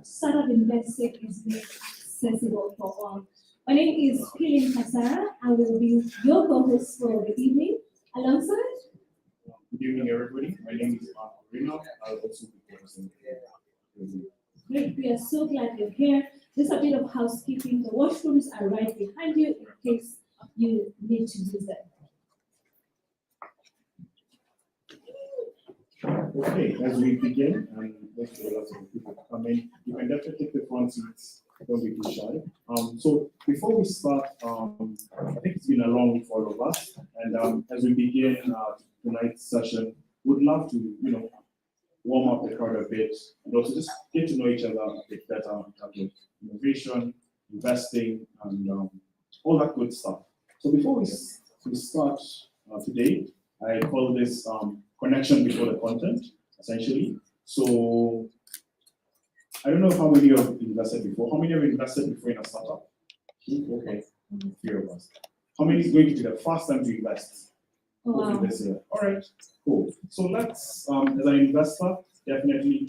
Startup Investing is made accessible for all. My name is Kilin Kasara. I will be your co-host for the evening alongside. Good evening, everybody. My name is Mark Reno. I'll also be presenting. Great, we are so glad you're here. Just a bit of housekeeping. The washrooms are right behind you in case you need to use them. Okay, as we begin, and let's see a lot of people coming, you can definitely take the front seats. Don't be too shy. So before we start, I think it's been a long week for all of us, and as we begin tonight's session, we'd love to, warm up the crowd a bit, and also just get to know each other a bit better in terms of innovation, investing, and all that good stuff. So before we start today, I call this connection before the content, essentially. So I don't know how many of you have invested before. How many have invested before in a startup? Okay, few of us. How many is going to be the first time to invest? Wow. This year. All right, cool. So let's, as an investor, definitely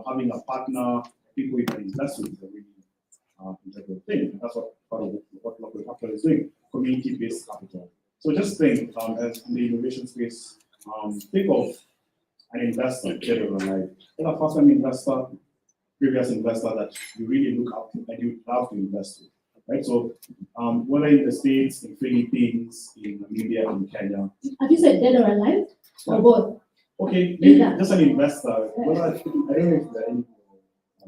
having a partner, people you can invest with is a really integral thing. That's what part of what Local Capital is doing, community-based capital. So just think, as in the innovation space, think of an investor, dead or alive. Get a first-time investor, previous investor that you really look up to and you love to invest with. Right? So whether in the States, in Philippines, in Namibia, in Kenya. Have you said dead or alive? Or both? Okay, maybe Either. just an investor. Whether, I don't know if there are any.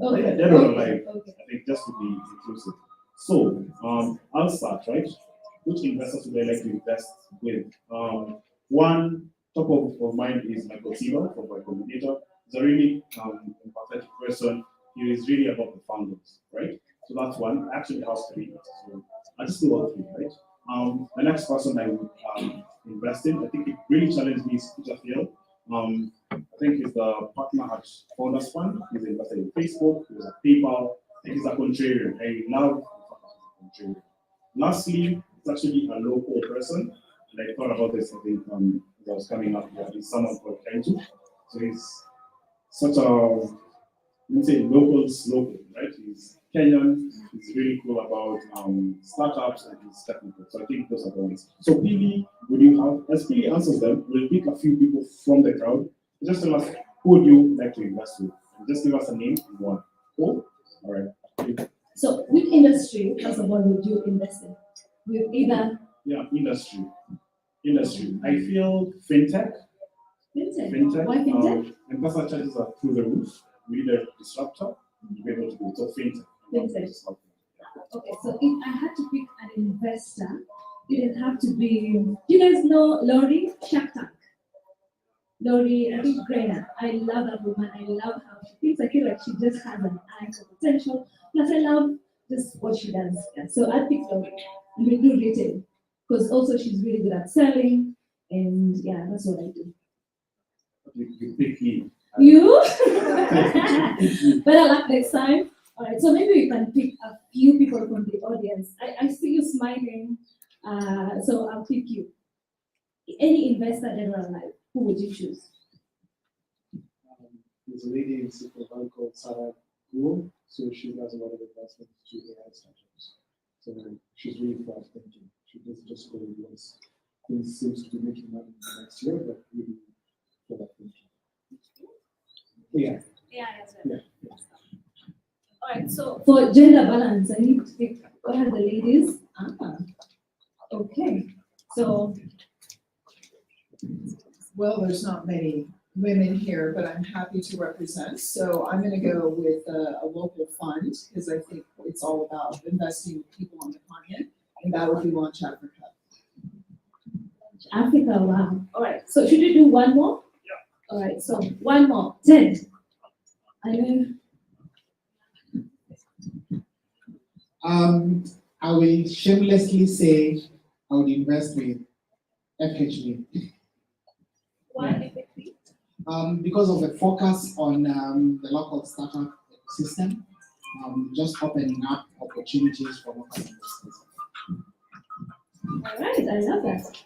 Okay. Dead or alive. Okay. I think just to be inclusive. So I'll start, right? Which investors would I like to invest with? One top of mind is Michael Siebel from Y Combinator. He's a really empathetic person. He is really about the founders, right? So that's one. I actually have three. So I just do all three, right? The next person I would invest in, I think it really challenged me, is Peter Thiel. I think he's the partner at Founders Fund. He's invested in Facebook. He was at PayPal. I think he's a contrarian. I love contrarian. Lastly, it's actually a local person, and I thought about this. I think as I was coming up here, he's someone called Kenji. So he's such a, let's say, local, right? He's Kenyan. He's really cool about startups and he's technical. So I think those are the ones. So Billy, would you have, as Billy answers them, we'll pick a few people from the crowd. Just tell us who would you like to invest with. And just give us a name and one. Cool? All right. So, which industry, first of all, would you invest in? With either? Yeah, industry. I feel fintech. Fintech? Why fintech? Investor charges are through the roof. We need a disruptor to be able to do it. So fintech. Fintech. Okay, so if I had to pick an investor, it would have to be. Do you guys know Lori Shark Tank? Lori, I think Grena. I love that woman. I love how she thinks. I feel like she just has an eye for potential. Plus, I love just what she does. Yeah. So I'd pick Lori and we do retail because also she's really good at selling. And yeah, that's what I do. You pick me. You? Better luck next time. All right, so maybe we can pick a few people from the audience. I see you smiling, so I'll pick you. Any investor dead or alive, who would you choose? There's a lady in Silicon Valley called Sarah Guo, so she does a lot of investments to AI startups. So she's really fast thinking. She doesn't just go once. Things seems to be making money in the next year, but really for that thinking. Yeah. Yeah. All right, so for gender balance, I need to pick what are the ladies? Okay. So well, there's not many women here, but I'm happy to represent. So I'm going to go with a local fund because I think it's all about investing in people on the continent, and that would be Launch Africa. Africa, wow. All right, so should we do one more? Yeah. All right, so one more. 10. I will shamelessly say I would invest with FHB. Why? Because of the focus on the local startup system, just opening up opportunities for local investors. All right, I love that.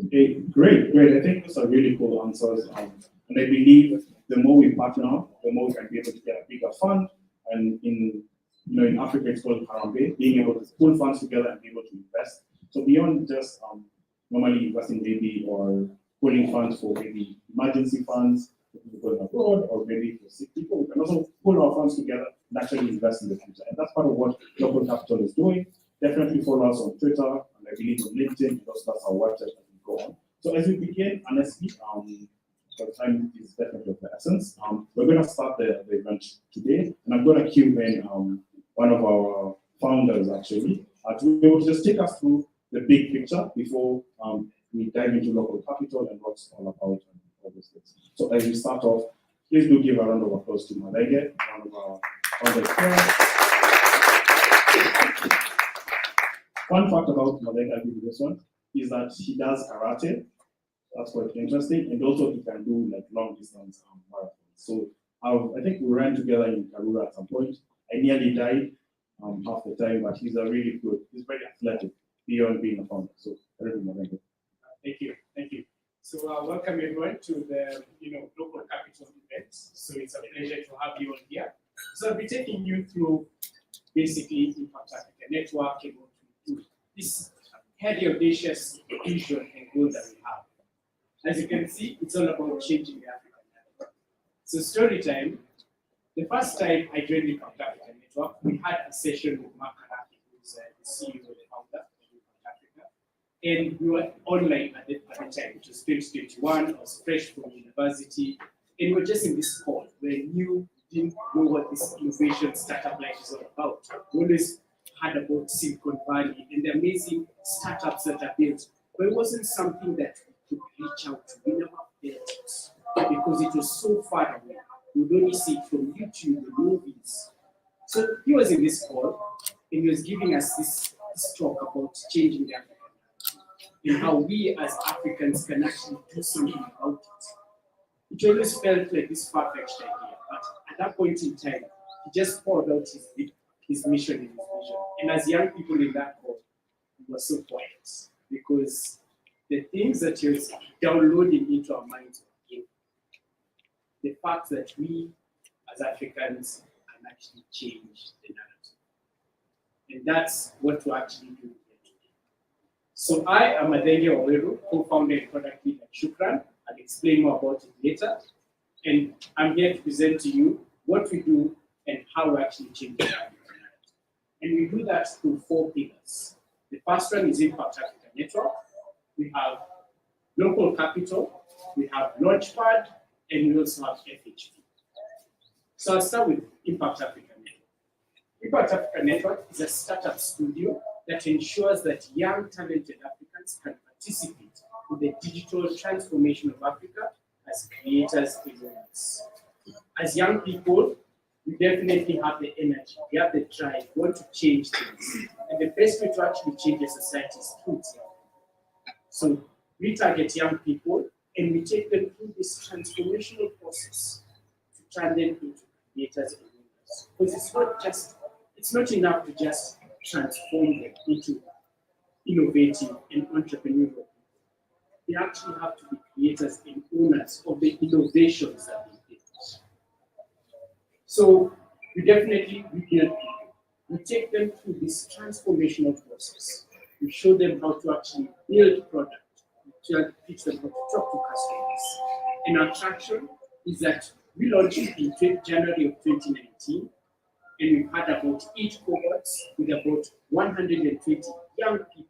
Okay, great. I think those are really cool answers. And I believe the more we partner, the more we can be able to get a bigger fund. And in Africa, it's called Harambe, being able to pull funds together and be able to invest. So beyond just normally investing maybe or pulling funds for maybe emergency funds, for people going abroad, or maybe for sick people, we can also pull our funds together and actually invest in the future. And that's part of what Local Capital is doing. Definitely follow us on Twitter, and I believe on LinkedIn, because that's our website that we go on. So as we begin, honestly, the time is definitely of the essence. We're going to start the event today, and I'm going to cue in one of our founders actually to be able to just take us through the big picture before we dive into Local Capital and what it's all about and all those things. So as we start off, please do give a round of applause to Madenge, one of our founders. Fun fact about Madenge, I'll give you this one, is that he does karate. That's quite interesting, and also he can do like long distance marathons. So I think we ran together in Karura at some point. I nearly died half the time, but he's he's very athletic beyond being a founder. So everything. Thank you. So welcome everyone to the Local Capital event. So it's a pleasure to have you all here. So I'll be taking you through basically Impact Africa Network and what we do. This heavy audacious vision and goal that we have. As you can see, it's all about changing the African network. So story time. The first time I joined the Impact Africa Network, we had a session with Mark Karaki, who's the CEO and the founder of Impact Africa. And we were online at the time, which was 2021. I was fresh from university. And we were just in this call where you didn't know what this innovation startup life is all about. We always heard about Silicon Valley and the amazing startups that are built, but it wasn't something that we could reach out to. We never felt it because it was so far away. We would only see it from YouTube, the movies. So he was in this call and he was giving us this talk about changing the African and how we as Africans can actually do something about it. It always felt like this far-fetched idea, but at that point in time, he just poured out his mission and his vision. And as young people in that call, we were so quiet because the things that he was downloading into our minds were in the fact that we as Africans can actually change the narrative. And that's what we're actually doing here today. So I am Madenge Waweru, co-founder and product lead at Shukran. I'll explain more about it later. And I'm here to present to you what we do and how we actually change the narrative. And we do that through 4 pillars. The first one is Impact Africa Network. We have Local Capital, we have Launchpad, and we also have FHP. So I'll start with Impact Africa Network. Impact Africa Network is a startup studio that ensures that young, talented Africans can participate in the digital transformation of Africa as creators and owners. As young people, we definitely have the energy, we have the drive, we want to change things. And the best way to actually change a society is through young people. So we target young people and we take them through this transformational process to turn them into creators and owners. Because it's not enough to just transform them into innovative and entrepreneurial people. They actually have to be creators and owners of the innovations that they build. So we build people. We take them through this transformational process. We show them how to actually build product. We teach them how to talk to customers. And our traction is that we launched in January of 2019, and we've had about 8 cohorts with about 120 young people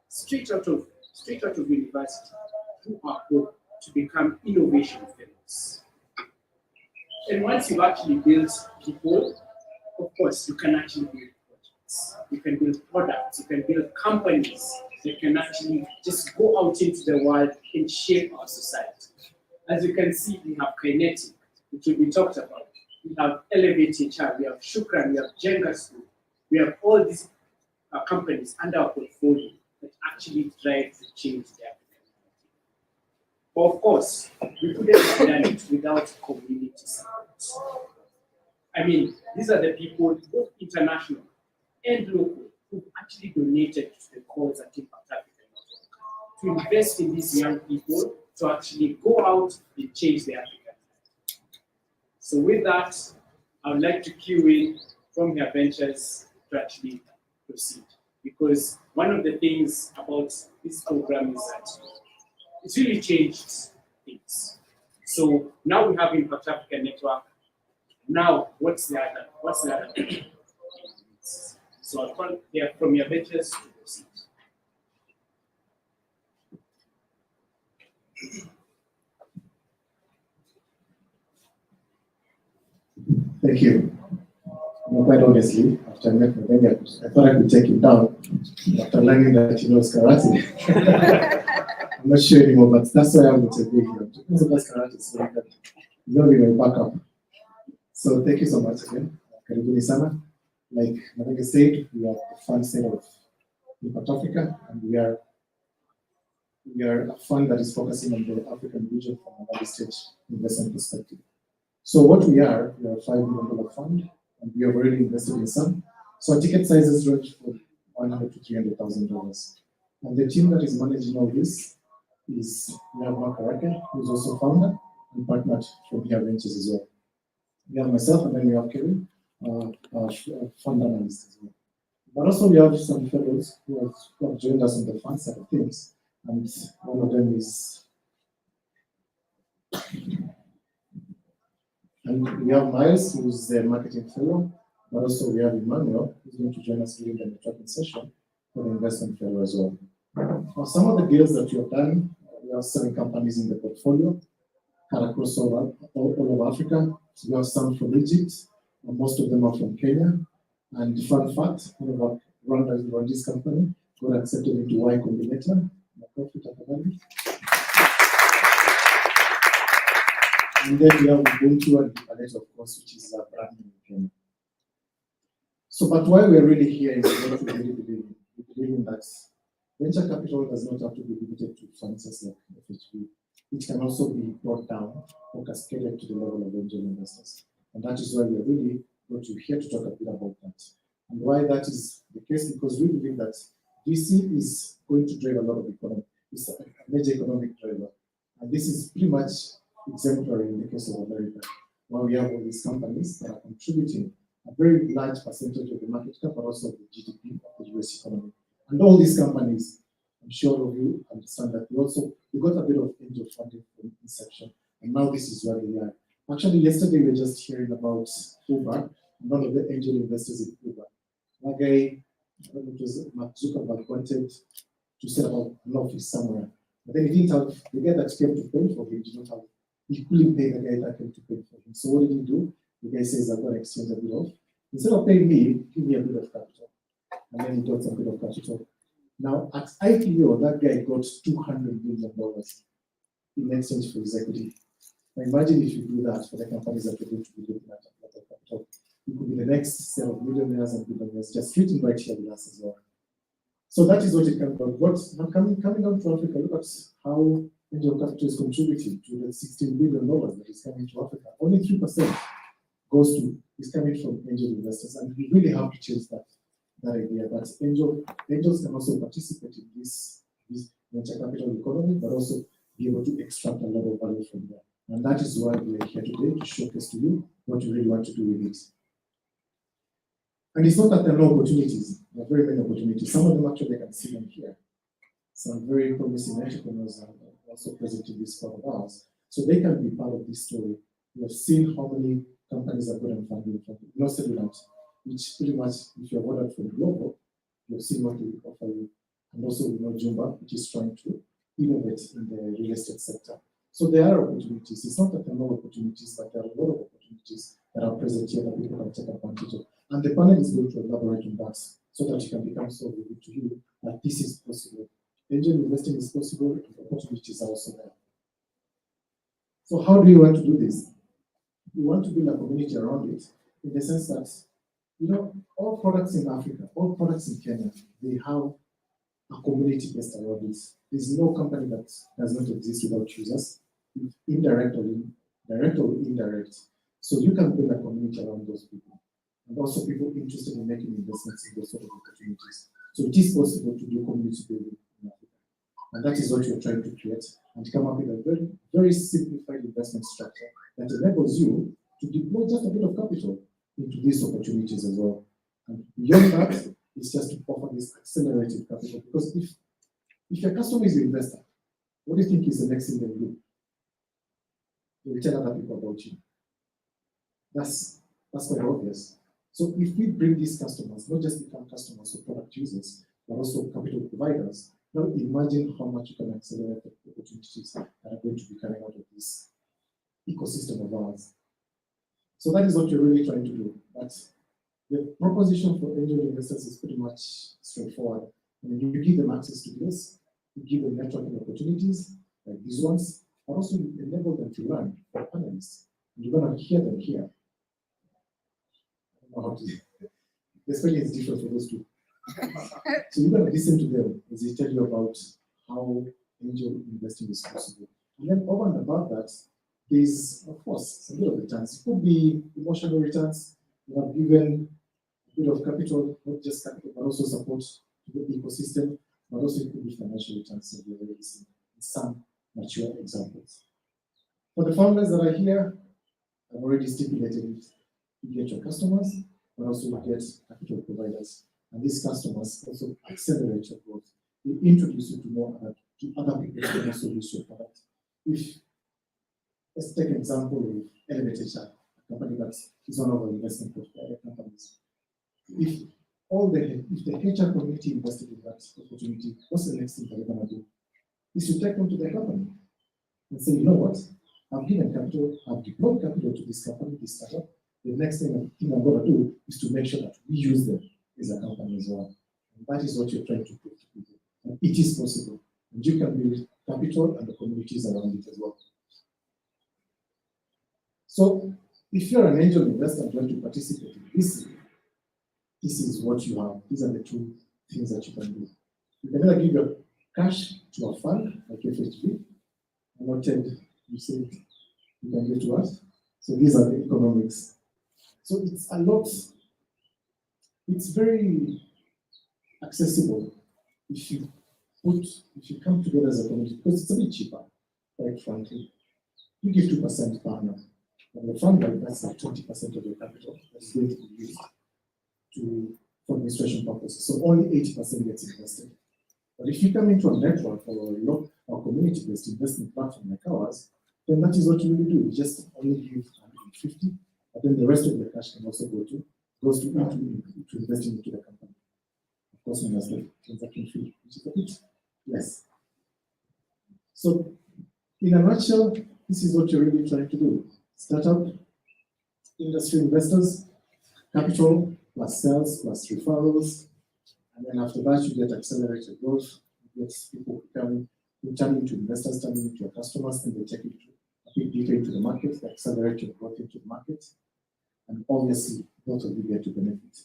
straight out of university who are hoping to become innovation fellows. And once you've actually built people, of course, you can actually build projects. You can build products. You can build companies that can actually just go out into the world and shape our society. As you can see, we have Kinetic, which will be talked about. We have Elevate HR, we have Shukran, we have Jenga School. We have all these companies under our portfolio that actually drive to change the African community. But of course, we couldn't have done it without community support. I mean, these are the people, both international and local, who actually donated to the cause at Impact Africa to invest in these young people to actually go out and change the African life. So with that, I would like to cue in from Here Ventures to actually proceed. Because one of the things about this program is that it's really changed things. So now we have Impact Africa Network. Now, what's the other? So I'll call here from Here Ventures to proceed. Thank you. No, quite honestly, after I met November, I thought I could take him down after learning that he knows karate. I'm not sure anymore, but that's why I'm going to be here. Because of that karate, so that you'll be my backup. So thank you so much again. Karibuni sana. Like November said, we are the fund side of Impact Africa, and we are a fund that is focusing on the African region from an early stage investment perspective. So what we are a $5 million fund, and we have already invested in some. So our ticket sizes range from $100,000 to $300,000. And the team that is managing all this is we have Mark Arake, who's also founder and partner from Here Ventures as well. We have myself, and then we have Kevin, fund analyst as well. But also we have some fellows who have joined us on the fund side of things, and one of them is. And we have Miles, who's the marketing fellow, but also we have Emmanuel, who's going to join us during the networking session for the investment fellow as well. For some of the deals that we have done, we have 7 companies in the portfolio, cut across all over Africa. So we have some from Egypt, and most of them are from Kenya. And fun fact, one of our Rwanda's company got accepted into Y Combinator, and then we have Ubuntu and Palette, of course, which is a brand new in Kenya. So, but why we're really here is what we really believe in. We believe in that venture capital does not have to be limited to funds like FHB. It can also be brought down or cascaded to the level of angel investors. And that is why we're really going to here to talk a bit about that. And why that is the case, because we believe that VC is going to drive a lot of economy. It's a major economic driver. And this is pretty much exemplary in the case of America, where we have all these companies that are contributing a very large percentage of the market cap, but also the GDP of the US economy. And all these companies, I'm sure all of you understand that we got a bit of angel funding from inception, and now this is where we are. Actually, yesterday we were just hearing about Uber, and one of the angel investors in Uber. That guy, I don't know, it was Mark Zuckerberg, wanted to set up an office somewhere. But then he didn't have, the guy that came to pay for him did not have, he couldn't pay the guy that came to pay for him. So what did he do? The guy says, I'm going to exchange a bit of, instead of paying me, give me a bit of capital. And then he got some bit of capital. Now, at IPO, that guy got $200 million in exchange for his equity. Now, imagine if you do that for the companies that you're going to be looking at capital. You could be the next set of millionaires and billionaires just treating right here with us as well. So that is what it can be. But now coming down to Africa, look at how angel capital is contributing to the $16 billion that is coming to Africa. Only 3% is coming from angel investors, and we really have to change that idea that angels can also participate in this venture capital economy, but also be able to extract a lot of value from there. And that is why we are here today to showcase to you what we really want to do with it. And it's not that there are no opportunities. There are very many opportunities. Some of them actually I can see them here. Some very promising entrepreneurs are also present in this part of ours. So they can be part of this story. We have seen how many companies have gotten funding from Cellulant, which pretty much, if you're ordered from Global, you've seen what they offer you. And also, Jumba, which is trying to innovate in the real estate sector. So there are opportunities. It's not that there are no opportunities, but there are a lot of opportunities that are present here that people can take advantage of. And the panel is going to elaborate on that so that it can become so vivid to you that this is possible. Angel investing is possible, and opportunities are also there. So how do you want to do this? We want to build a community around it in the sense that, all products in Africa, all products in Kenya, they have a community based around this. There's no company that does not exist without users, direct or indirect. So you can build a community around those people, and also people interested in making investments in those sort of opportunities. So it is possible to do community building in Africa. And that is what we're trying to create and come up with a very, very simplified investment structure that enables you to deploy just a bit of capital into these opportunities as well. And beyond that, it's just to offer this accelerated capital. Because if your customer is your investor, what do you think is the next thing they will do? They will tell other people about you. That's quite obvious. So if we bring these customers, not just become customers or product users, but also capital providers, now imagine how much you can accelerate the opportunities that are going to be coming out of this ecosystem of ours. So that is what you're really trying to do. But the proposition for angel investors is pretty much straightforward. I mean, you give them access to this, you give them networking opportunities like these ones, but also you enable them to learn for analysts. And you're going to hear them here. I don't know how to the spelling is different for those two. So you're going to listen to them as they tell you about how angel investing is possible. And then over and above that, there's, of course, some bit of returns. It could be emotional returns. You have given a bit of capital, not just capital, but also support to the ecosystem, but also it could be financial returns that we already seen in some mature examples. For the founders that are here, I've already stipulated it. You get your customers, but also you get capital providers. And these customers also accelerate your growth. They introduce you to other people who can also use your product. Let's take an example of Elevated Chat, a company that is one of our investment companies. If the HR community invested in that opportunity, what's the next thing they're going to do? Is to take them to their company and say, you know what? I've given capital, I've deployed capital to this company, this startup. The next thing I'm going to do is to make sure that we use them as a company as well. And that is what you're trying to prove to people. And it is possible. And you can build capital and the communities around it as well. So if you're an angel investor and want to participate in this is what you have. These are the two things that you can do. You can either give your cash to a fund like FHB, and what you say you can give to us. So these are the economics. So it's a lot, it's very accessible if you come together as a community, because it's a bit cheaper, quite frankly. You give 2% per annum. And the fund like that's like 20% of your capital that is going to be used for administration purposes. So only 80% gets invested. But if you come into a network or a community-based investment platform like ours, then that is what you really do. You just only give 150, but then the rest of the cash can also goes to investing into the company. Of course, minus the transaction fee, which is a bit less. So, in a nutshell, this is what you're really trying to do. Startup, industry investors, capital, plus sales, plus referrals. And then after that, you get accelerated growth. You get people turning into investors, turning into your customers, and they take you a bit deeper into the market, they accelerate your growth into the market. And obviously, both of you get to benefit,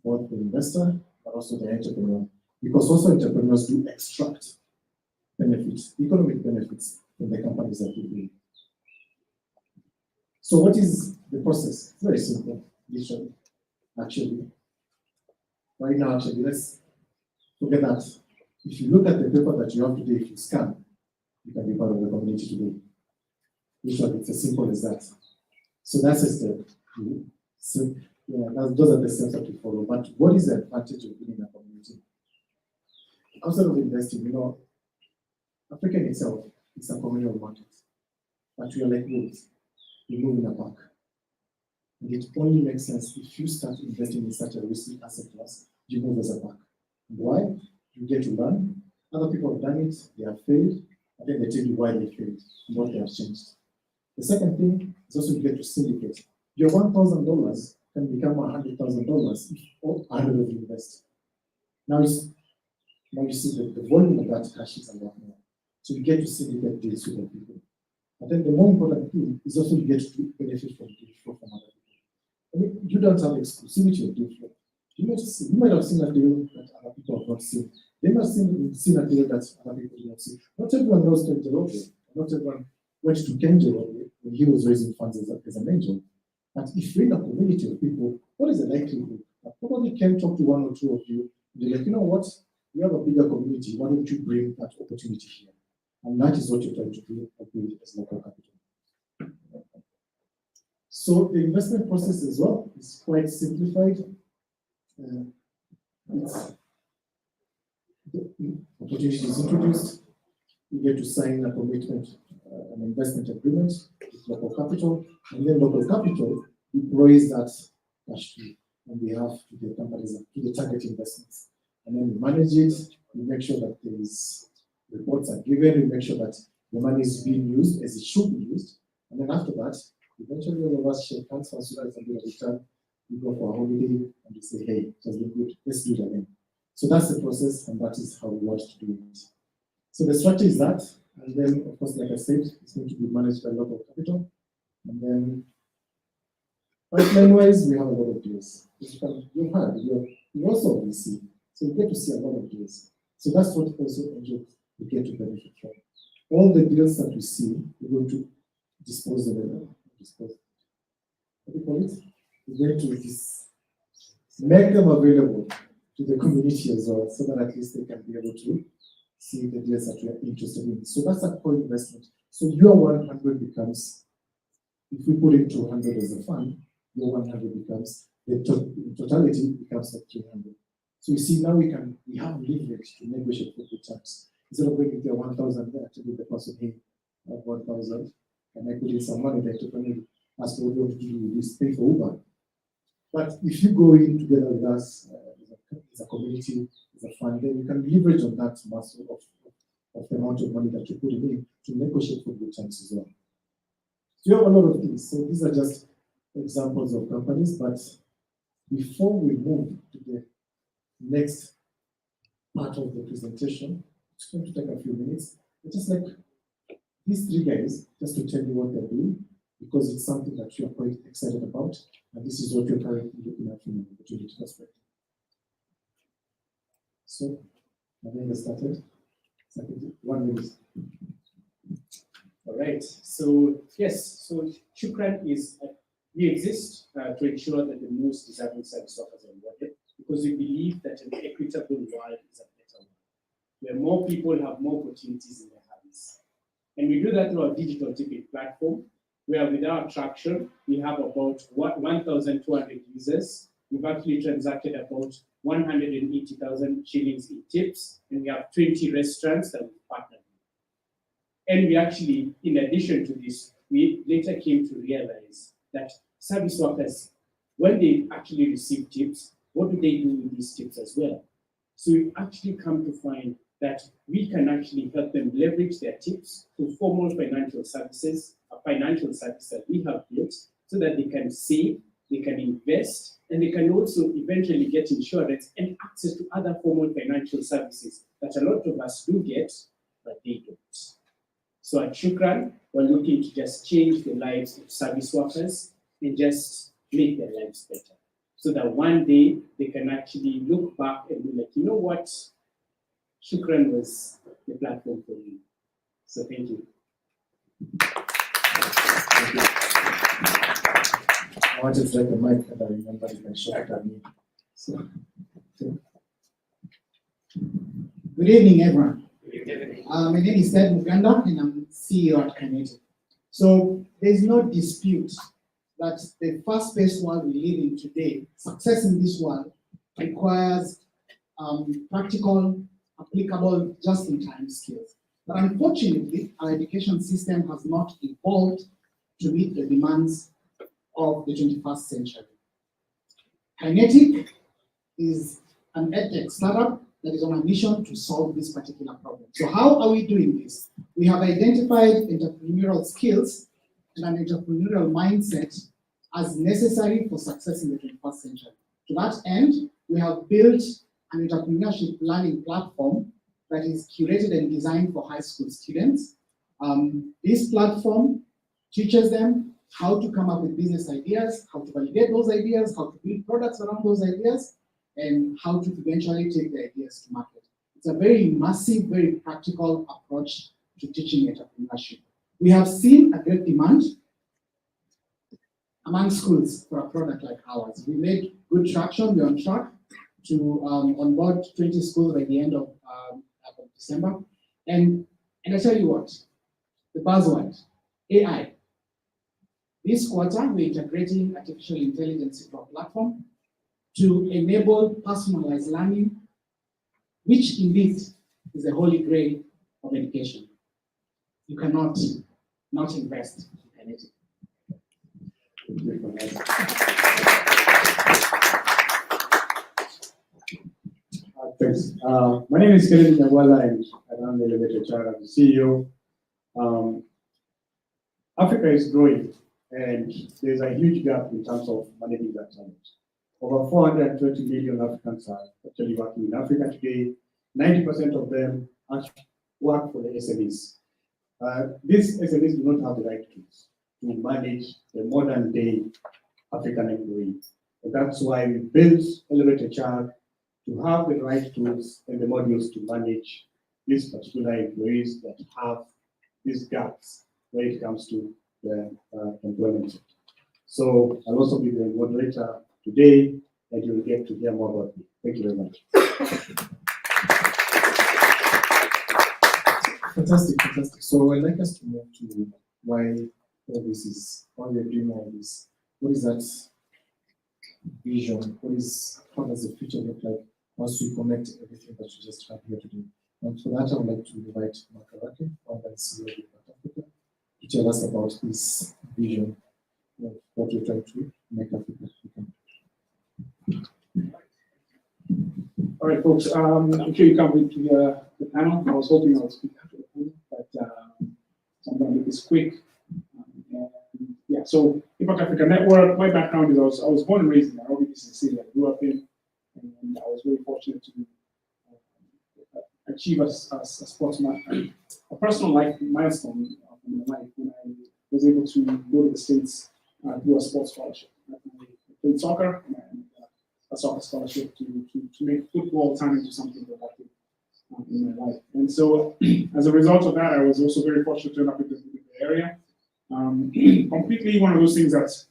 both the investor, but also the entrepreneur. Because also entrepreneurs do extract benefits, economic benefits from the companies that we build. So what is the process? It's very simple, literally, actually. Right now, actually, let's forget that. If you look at the paper that you have today, if you scan, you can be part of the community today. Literally, it's as simple as that. So that's a step. So, yeah, those are the steps that we follow. But what is the advantage of being in a community? Outside of investing, Africa in itself is a communal market. But we are like wolves. We move in a pack. And it only makes sense if you start investing in such a risky asset class, you move as a pack. And why? You get to learn. Other people have done it, they have failed, and then they tell you why they failed and what they have changed. The second thing is also you get to syndicate. Your $1,000 can become $100,000 if all 100 of you invest. Now you see that the volume of that cash is a lot more. So you get to syndicate deals with other people. But then the more important thing is also you get to benefit from deal flow from other people. I mean, you don't have exclusivity of deal flow. You might have seen a deal that other people have not seen. They might have seen a deal that other people do not see. Not everyone knows Kenji Roble. Not everyone went to Kenji Roble when he was raising funds as an angel. But if you're in a community of people, what is the likelihood that probably can talk to one or two of you and they're like, you know what, we have a bigger community, why don't you bring that opportunity here? And that is what you're trying to do as local capital. So the investment process as well is quite simplified. It's, the opportunity is introduced, you get to sign a commitment, an investment agreement with local capital, and then local capital deploys that cash flow on behalf to the companies, to the target investments. And then we manage it, we make sure that there is reports are given, we make sure that the money is being used as it should be used. And then after that, eventually all of us shake hands once you guys a bit of return, we go for a holiday and we say, hey, it has been good, let's do it again. So that's the process, and that is how we want to do it. So the structure is that, and then of course, like I said, it's going to be managed by local capital. And then pipeline-wise, we have a lot of deals. You've heard, you also VC, so you get to see a lot of deals. So that's what also Angel will get to benefit from. All the deals that we see, we're going to dispose of them. What do you call it? We're going to make them available to the community as well, so that at least they can be able to see the deals that we are interested in. So that's a core investment. So your 100 becomes, if we put in 200 as a fund, your 100 becomes, in totality becomes like 300. So you see now we have leverage to negotiate for good terms. Instead of going with your 1,000 there to give the person, hey, I have 1,000, and I put in some money there to ask what you want to do with this, pay for Uber. But if you go in together with us as a community, as a fund, then you can leverage on that muscle of the amount of money that you're putting in to negotiate for good terms as well. So you have a lot of things. So these are just examples of companies, but before we move to the next part of the presentation, it's going to take a few minutes. It's just like these three guys, just to tell you what they're doing, because it's something that you are quite excited about, and this is what you're currently looking at from an opportunity perspective. So, I think I started. 1 minute. All right. So yes, so Shukran is we exist to ensure that the most deserving service offers are rewarded, because we believe that an equitable world is a better one, where more people have more opportunities in their hands. And we do that through our digital ticket platform, where with our traction, we have about 1,200 users. We've actually transacted about 180,000 shillings in tips, and we have 20 restaurants that we've partnered with. And we actually, in addition to this, we later came to realize that service workers, when they actually receive tips, what do they do with these tips as well? So we've actually come to find that we can actually help them leverage their tips to formal financial services, a financial service that we have built, so that they can save, they can invest, and they can also eventually get insurance and access to other formal financial services that a lot of us do get, but they don't. So at Shukran, we're looking to just change the lives of service workers and just make their lives better, so that one day they can actually look back and be like, you know what? Shukran was the platform for me. So thank you. I wanted to take the mic, and I remember you can show it at me. So, Good evening, everyone. My name is Ted Muganda, and I'm CEO at Kinetic. So there's no dispute that the fast-paced world we live in today, success in this world requires practical, applicable, just-in-time skills. But unfortunately, our education system has not evolved to meet the demands of the 21st century. Kinetic is an edtech startup that is on a mission to solve this particular problem. So how are we doing this? We have identified entrepreneurial skills and an entrepreneurial mindset as necessary for success in the 21st century. To that end, we have built an entrepreneurship learning platform that is curated and designed for high school students. This platform teaches them how to come up with business ideas, how to validate those ideas, how to build products around those ideas, and how to eventually take the ideas to market. It's a very massive, very practical approach to teaching entrepreneurship. We have seen a great demand among schools for a product like ours. We made good traction. We're on track to onboard 20 schools by the end of December. And I tell you what, the buzzword, AI. This quarter, we're integrating artificial intelligence into our platform to enable personalized learning, which indeed is the holy grail of education. You cannot not invest in it. Thanks. My name is Kennedy Nyawala, and I run the Elevator HR. I'm the CEO. Africa is growing, and there's a huge gap in terms of managing that challenge. Over 420 million Africans are actually working in Africa today. 90% of them actually work for the SMEs. These SMEs do not have the right tools to manage the modern day African employee. And that's why we built Elevate HR to have the right tools and the modules to manage these particular employees that have these gaps when it comes to the employment. So I'll also be the moderator today, and you'll get to hear more about me. Thank you very much. Fantastic, fantastic. So I'd like us to move to why all this is, why we're doing all this. What is that vision? How does the future look like once we connect everything that you just had here today? And for that, I would like to invite Mark Arake, founder and CEO of Impact Africa, to tell us about this vision of what we're trying to make Africa African. All right, folks. I'm sure you can't wait to hear the panel. I was hoping I would speak after the panel, but so I'm going to make this quick. Yeah, so Impact Africa Network. My background is I was born and raised in Nairobi. This is the city I grew up in, and I was very fortunate to achieve a personal life milestone in my life when I was able to go to the States through a sports scholarship. I played soccer and a soccer scholarship to make football turn into something productive in my life. And so as a result of that, I was also very fortunate to end up in the area. Completely one of those things that,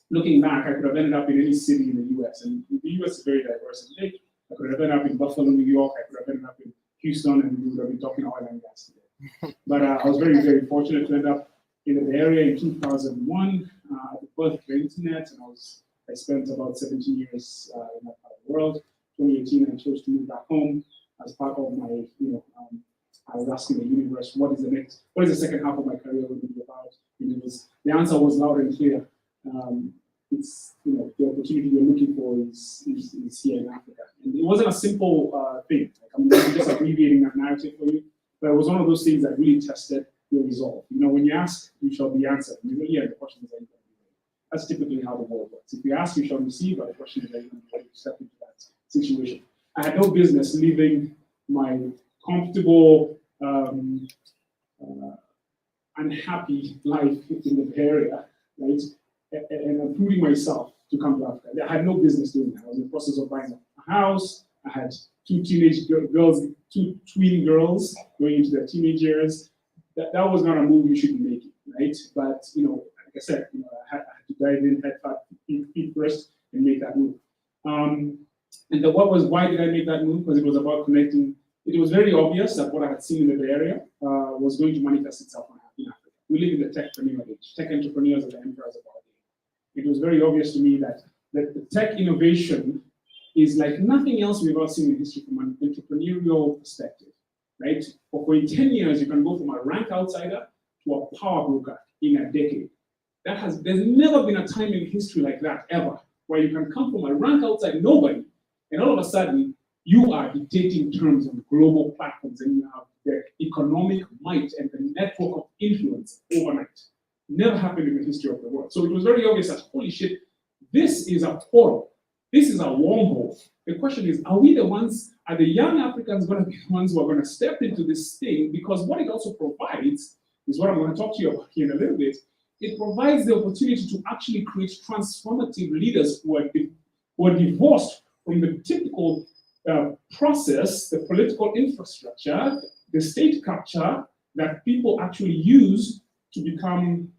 looking back, I could have ended up in any city in the US. And the US is very diverse and big. I could have ended up in Buffalo, New York. I could have ended up in Houston, and we would have been talking oil and gas today. But I was very, very fortunate to end up in the Bay Area in 2001 at the birth of the internet, and I spent about 17 years in that part of the world. 2018, I chose to move back home as part of my, I was asking the universe, what is the second half of my career going to be about? And the answer was loud and clear. It's, the opportunity you're looking for is here in Africa. And it wasn't a simple thing. Like, I'm just abbreviating that narrative for you, but it was one of those things that really tested your resolve. When you ask, you shall be answered. And you really, the question is, are you going to be ready? That's typically how the world works. If you ask, you shall receive, but the question is, are you going to be ready to step into that situation? I had no business living my comfortable, unhappy life in the Bay Area, right? And I'm proving myself to come to Africa. I had no business doing that. I was in the process of buying a house. I had two teenage girls, two twin girls going into their teenage years. That was not a move you should be making, right? But like I said, I had to dive in feet first and make that move. Why did I make that move? Because it was about connecting. It was very obvious that what I had seen in the Bay Area was going to manifest itself in Africa. We live in the techpreneur age. Tech entrepreneurs are the emperors of our day. It was very obvious to me that the tech innovation is like nothing else we've ever seen in history from an entrepreneurial perspective, right? For in 10 years, you can go from a rank outsider to a power broker in a decade. There's never been a time in history like that ever, where you can come from a rank outside nobody, and all of a sudden, you are dictating terms on global platforms, and you have the economic might and the network of influence overnight. Never happened in the history of the world. So it was very obvious that, holy shit, this is a portal. This is a wormhole. The question is, are the young Africans going to be the ones who are going to step into this thing? Because what it also provides is what I'm going to talk to you about here in a little bit. It provides the opportunity to actually create transformative leaders who are divorced from the typical process, the political infrastructure, the state capture that people actually use to become,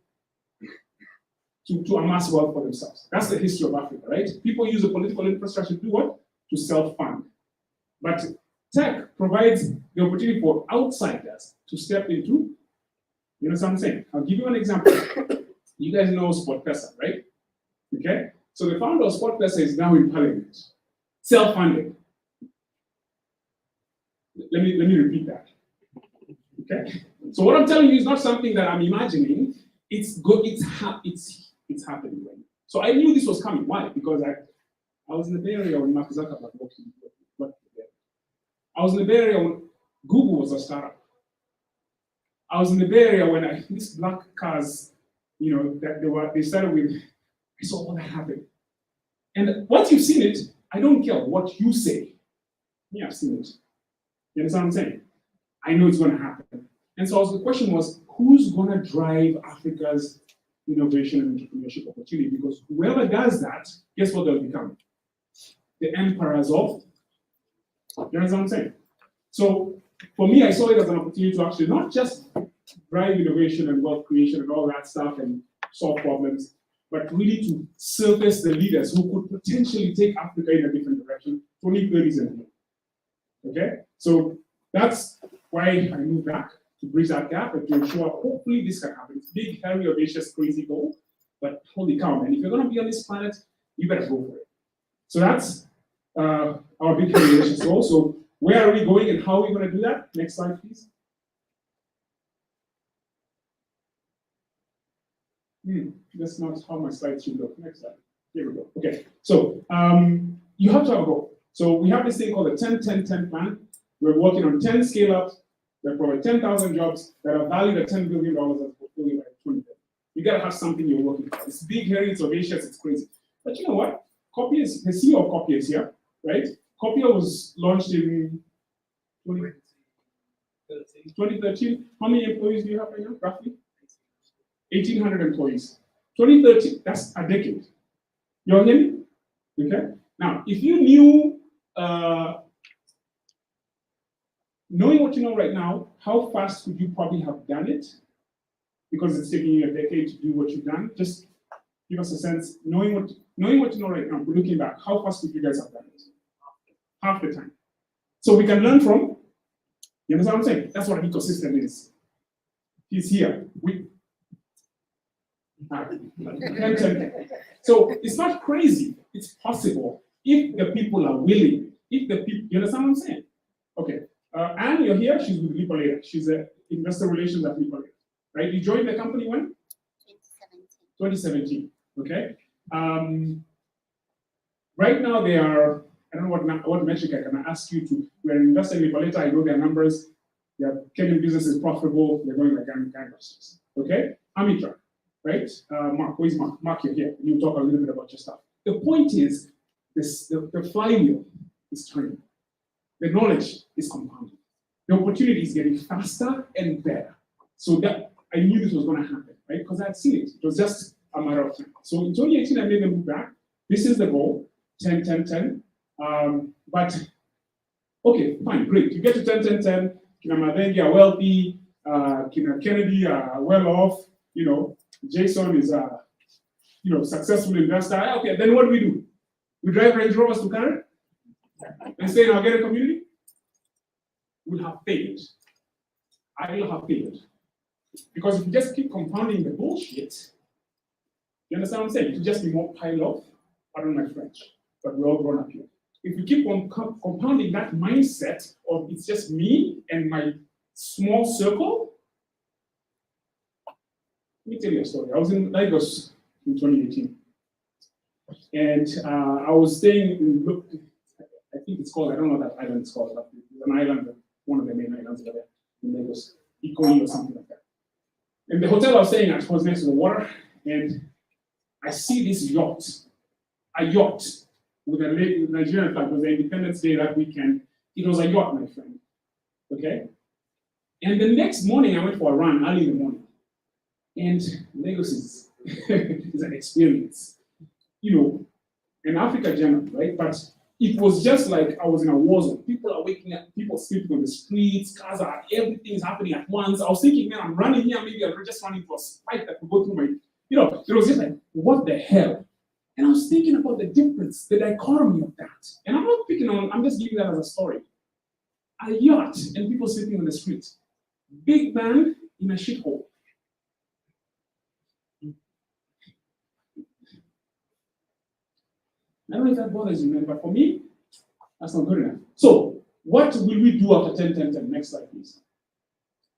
to amass wealth for themselves. That's the history of Africa, right? People use the political infrastructure to do what? To self-fund. But tech provides the opportunity for outsiders to step into, you know what I'm saying? I'll give you an example. You guys know SportPesa, right? Okay? So the founder of SportPesa is now in parliament, self-funded. Let me repeat that. Okay? So what I'm telling you is not something that I'm imagining. It's happening right now. So I knew this was coming. Why? Because I was in the Bay Area when Mark Zuckerberg worked there. I was in the Bay Area when Google was a startup. I was in the Bay Area when these black cars, that they started with. I saw all that happen. And once you've seen it, I don't care what you say. Yeah, I've seen it. You understand what I'm saying? I know it's going to happen. And so the question was, who's going to drive Africa's innovation and entrepreneurship opportunity? Because whoever does that, guess what they'll become? The emperors of. You understand what I'm saying? So for me, I saw it as an opportunity to actually not just drive innovation and wealth creation and all that stuff and solve problems, but really to surface the leaders who could potentially take Africa in a different direction, 2030s and beyond. Okay? So that's why I moved back, to bridge that gap and to ensure hopefully this can happen. It's a big, hairy, audacious, crazy goal, but holy cow, man, if you're going to be on this planet, you better go for it. So that's our big, hairy, audacious goal. So where are we going and how are we going to do that? Next slide, please. That's not how my slides should look. Next slide. Here we go. Okay. So you have to have a goal. So we have this thing called the 10-10-10 plan. We're working on 10 scale-ups that provide 10,000 jobs that are valued at $10 billion as a portfolio by 2030. You gotta have something you're working for. It's big, hairy, it's audacious, it's crazy. But you know what? Copia is the CEO of Copia is here, right? Copia was launched in 2013. How many employees do you have right now, roughly? 1,800 employees. 2030, that's a decade. You all hear me? Okay. Now, if you knew, knowing what you know right now, how fast could you probably have done it? Because it's taking you a decade to do what you've done. Just give us a sense, knowing what you know right now, looking back, how fast could you guys have done it? Half the time. So we can learn from, you understand what I'm saying? That's what an ecosystem is. He's here. So it's not crazy. It's possible if the people are willing. If the people, you understand what I'm saying? Okay. Anne, you're here. She's with Lipoleta. She's an investor relations at Lipoleta. Right? You joined the company when? 2017. Okay. Right now they are. I don't know what metric I can ask you to. We're investing in Lipoleta. I know their numbers. Their Kenyan business is profitable. They're going like gangbusters. Okay. Amitra. Right? Mark, where's Mark? Mark, you're here. You talk a little bit about your stuff. The point is, the flywheel is turning. The knowledge is compounding. The opportunity is getting faster and better. So that I knew this was going to happen, right? Because I had seen it. It was just a matter of time. So in 2018, I made the move back. This is the goal, 10-10-10. But okay, fine, great. You get to 10-10-10. Kina Madengi are wealthy. Kina Kennedy are well off. You know, Jason is a successful investor. Okay, then what do? We drive Range Rovers to Karen and stay in our gated community? We'll have failed. I will have failed. Because if you just keep compounding the bullshit, you understand what I'm saying? It will just be more pile of, pardon my French, but we're all grown up here. If you keep on compounding that mindset of it's just me and my small circle, let me tell you a story. I was in Lagos in 2018. And I was staying in, I think it's called, I don't know what that island is called, but it's an island, one of the main islands over there in Lagos, Ikoyi or something like that. And the hotel I was staying at was next to the water, and I see this yacht, a yacht with a Nigerian flag. It was the Independence Day that weekend. It was a yacht, my friend. Okay? And the next morning, I went for a run early in the morning. And Lagos is, is an experience, in Africa generally, right? But it was just like I was in a war zone. People are waking up, people sleeping on the streets, cars are, everything is happening at once. I was thinking, man, I'm running here, maybe I'm just running for a spike that could go through my, it was just like, what the hell? And I was thinking about the difference, the dichotomy of that. And I'm not picking on, I'm just giving that as a story. A yacht and people sleeping on the streets. Big man in a shithole. I don't know if that bothers you, man, but for me, that's not good enough. So, what will we do after 10, 10, 10? Next slide, please.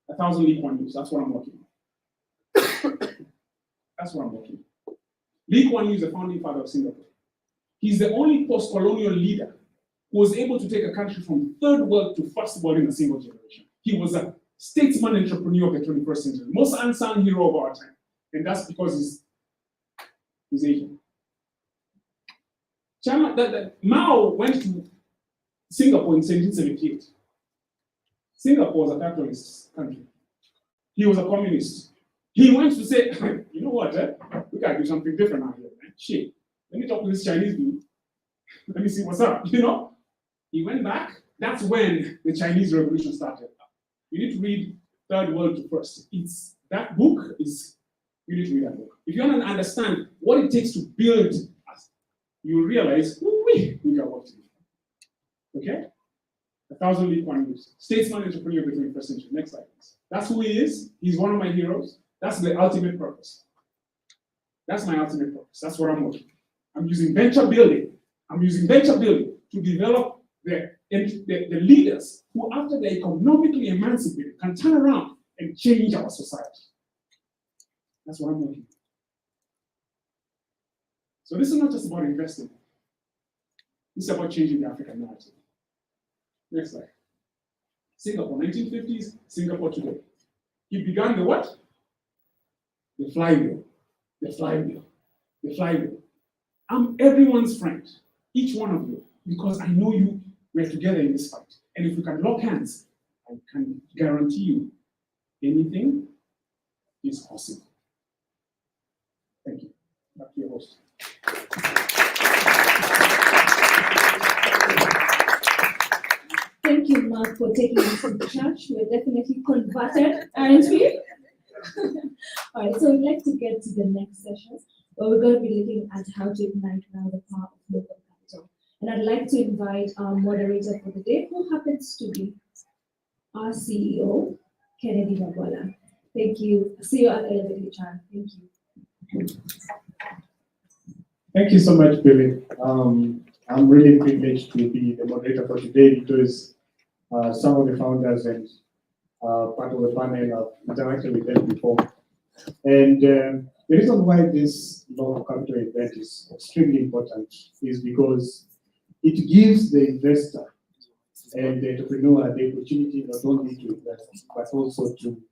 1,000 Lee Kuan Yew. That's what I'm working on. That's what I'm working on. Lee Kuan Yew is the founding father of Singapore. He's the only post-colonial leader who was able to take a country from third world to first world in a single generation. He was a statesman entrepreneur of the 21st century, most unsung hero of our time. And that's because he's Asian. Mao went to Singapore in 1778. Singapore was a capitalist country. He was a communist. He went to say, you know what, we gotta do something different out here, man. Shit, let me talk to this Chinese dude. Let me see what's up, you know? He went back. That's when the Chinese Revolution started. You need to read Third World to First. That book is, you need to read that book. If you want to understand what it takes to build us, you realize, we got work to do. Okay? 1,000 Lee Kuan Yew, statesman entrepreneur of the 21st century. Next slide, please. That's who he is. He's one of my heroes. That's the ultimate purpose. That's my ultimate purpose. That's what I'm working. I'm using venture building. To develop the leaders who, after they're economically emancipated, can turn around and change our society. That's what I'm working on. So this is not just about investing. This is about changing the African narrative. Next slide. Singapore, 1950s, Singapore today. He began the what? The flywheel. The flywheel. The flywheel. I'm everyone's friend, each one of you, because I know you, we're together in this fight. And if we can lock hands, I can guarantee you anything is possible. Thank you. Back to your host. Thank you, Mark, for taking us to the church. We're definitely converted, aren't we? All right, so we'd like to get to the next session, where we're going to be looking at how to ignite now the power of local capital. And I'd like to invite our moderator for the day, who happens to be our CEO, Kennedy Wabwala. Thank you. See you at Elevate HR. Thank you. Thank you so much, Billy. I'm really privileged to be the moderator for today because some of the founders and part of the panel have interacted with them before. And the reason why this local capital event is extremely important is because it gives the investor and the entrepreneur the opportunity not only to invest, but also to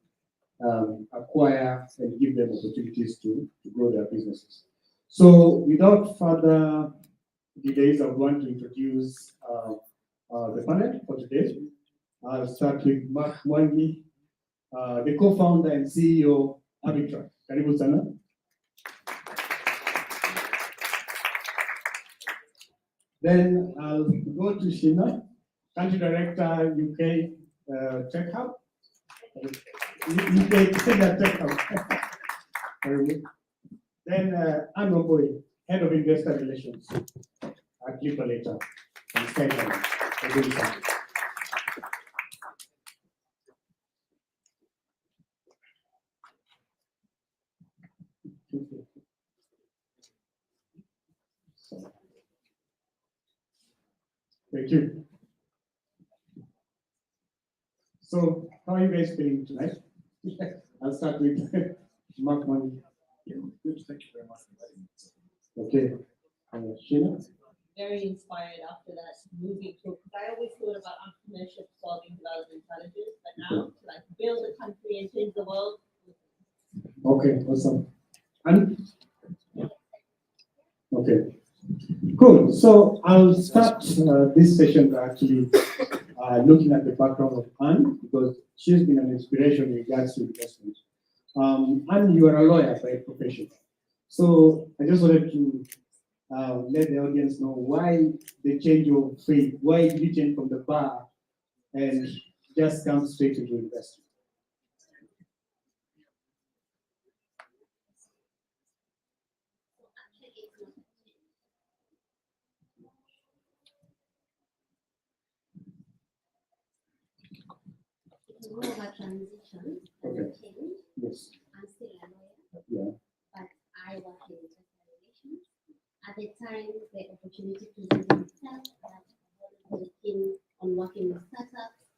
acquire and give them opportunities to grow their businesses. So without further delays, I want to introduce the panel for today. I'll start with Mark Mwangi, the co-founder and CEO of Arbitra. Karibu sana. Then I'll go to Sheena, Country Director, UK Tech Hub. UK Tech Hub. Then Anne Oboy, Head of Investor Relations at Lipaleta and Skyline. Thank you. So, how are you guys feeling tonight? I'll start with Mark Money. Good, thank you very much for inviting me. Okay. Sheena? Very inspired after that movie tour, because I always thought about entrepreneurship solving development challenges, but now to like build a country and change the world. Okay, awesome. And okay, cool. So I'll start this session by actually looking at the background of Anne, because she's been an inspiration in regards to investment. Anne, you are a lawyer by profession. So I just wanted to let the audience know why the change of faith. Why did you change from the bar and just come straight into investing? It's more of a transition. Okay. Change. Yes. I'm still a lawyer. Yeah. But I work in investor relations. At the time the opportunity to do myself, that working on working with startups,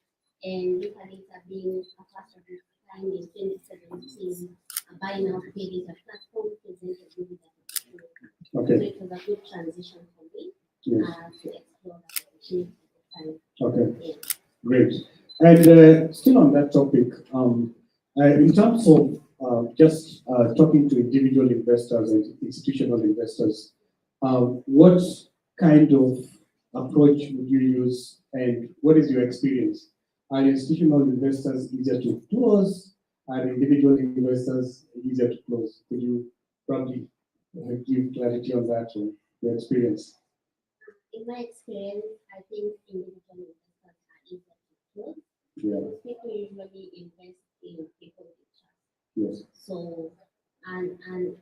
and look at it being a part of this time in 2017, a buy now pay later platform presented me with that opportunity. So Okay. it was a good transition for me Yes. to explore that opportunity at the time. Okay. Yeah. Great. And still on that topic, in terms of just talking to individual investors and institutional investors, what kind of approach would you use, and what is your experience? Are institutional investors easier to close? Are individual investors easier to close? Could you probably give clarity on that or your experience? In my experience, I think individual investors are easier to close. Yeah. Because people usually invest in people they trust. Yes. So, and an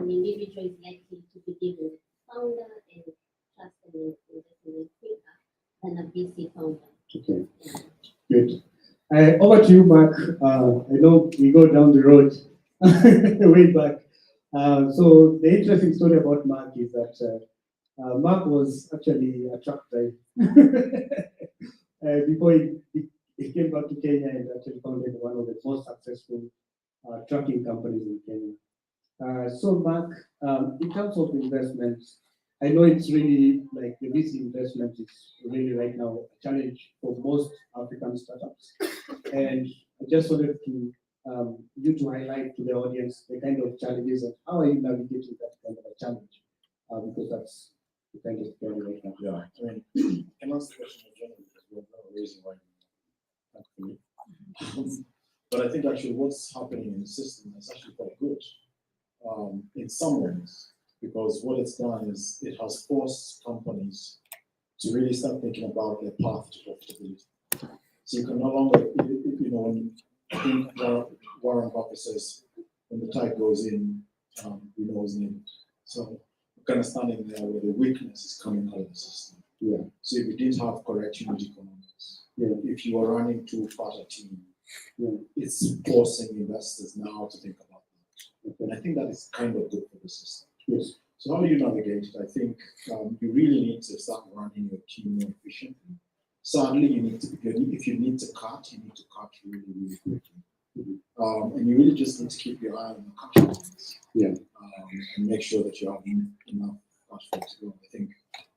individual is likely to be given the founder and trust and investment quicker than a VC founder. Okay. Good. Over to you, Mark. I know we go down the road way back. So the interesting story about Mark is that Mark was actually a truck driver before he came back to Kenya and actually founded one of the most successful trucking companies in Kenya. So Mark, in terms of investments, I know it's really like the VC investment is really right now a challenge for most African startups. And I just wanted to you to highlight to the audience the kind of challenges and how are you navigating that kind of a challenge? Because that's the kind of story right now. Yeah, I mean, can answer the question in general because we're not raising right now, thankfully. But I think actually what's happening in the system is actually quite good in some ways, because what it's done is it has forced companies to really start thinking about their path to profitability. So you can no longer, you know, when I think Warren Buffett says, when the tide goes in, we know it's needed. So we're kind of standing there where the weakness is coming out of the system. Yeah. So if you didn't have correct unit economics, Yeah. if you are running too fat a team, Yeah. it's forcing investors now to think about that. Okay. And I think that is kind of good for the system. Yes. So how do you navigate it? I think you really need to start running your team more efficiently. Sadly, you need to, if you need to cut, you need to cut really, really quickly. And you really just need to keep your eye on the cash flows. Yeah. And make sure that you have enough cash flow to go. I think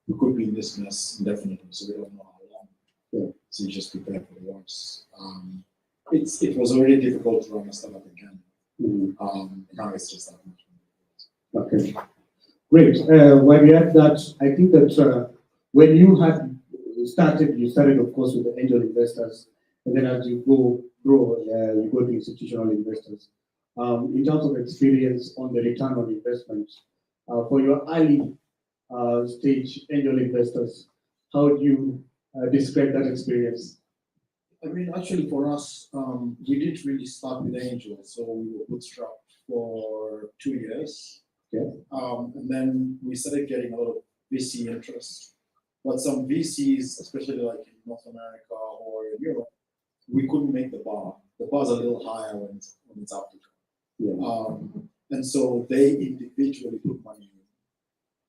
we could be in this mess indefinitely, so we don't know how long. Yeah. So you just prepare for the worst. It was already difficult to run a startup again. Now it's just that much. Okay. Great. While you're at that, I think that when you had started, you started, of course, with the angel investors, and then as you grow, you go to institutional investors. In terms of experience on the return on investment, for your early stage angel investors, how do you describe that experience? I mean, actually, for us, we didn't really start with angels, so we were bootstrapped for 2 years. Okay. And then we started getting a lot of VC interest. But some VCs, especially like in North America or in Europe, we couldn't make the bar. The bar's a little higher when it's Africa. Yeah. And so they individually put money in,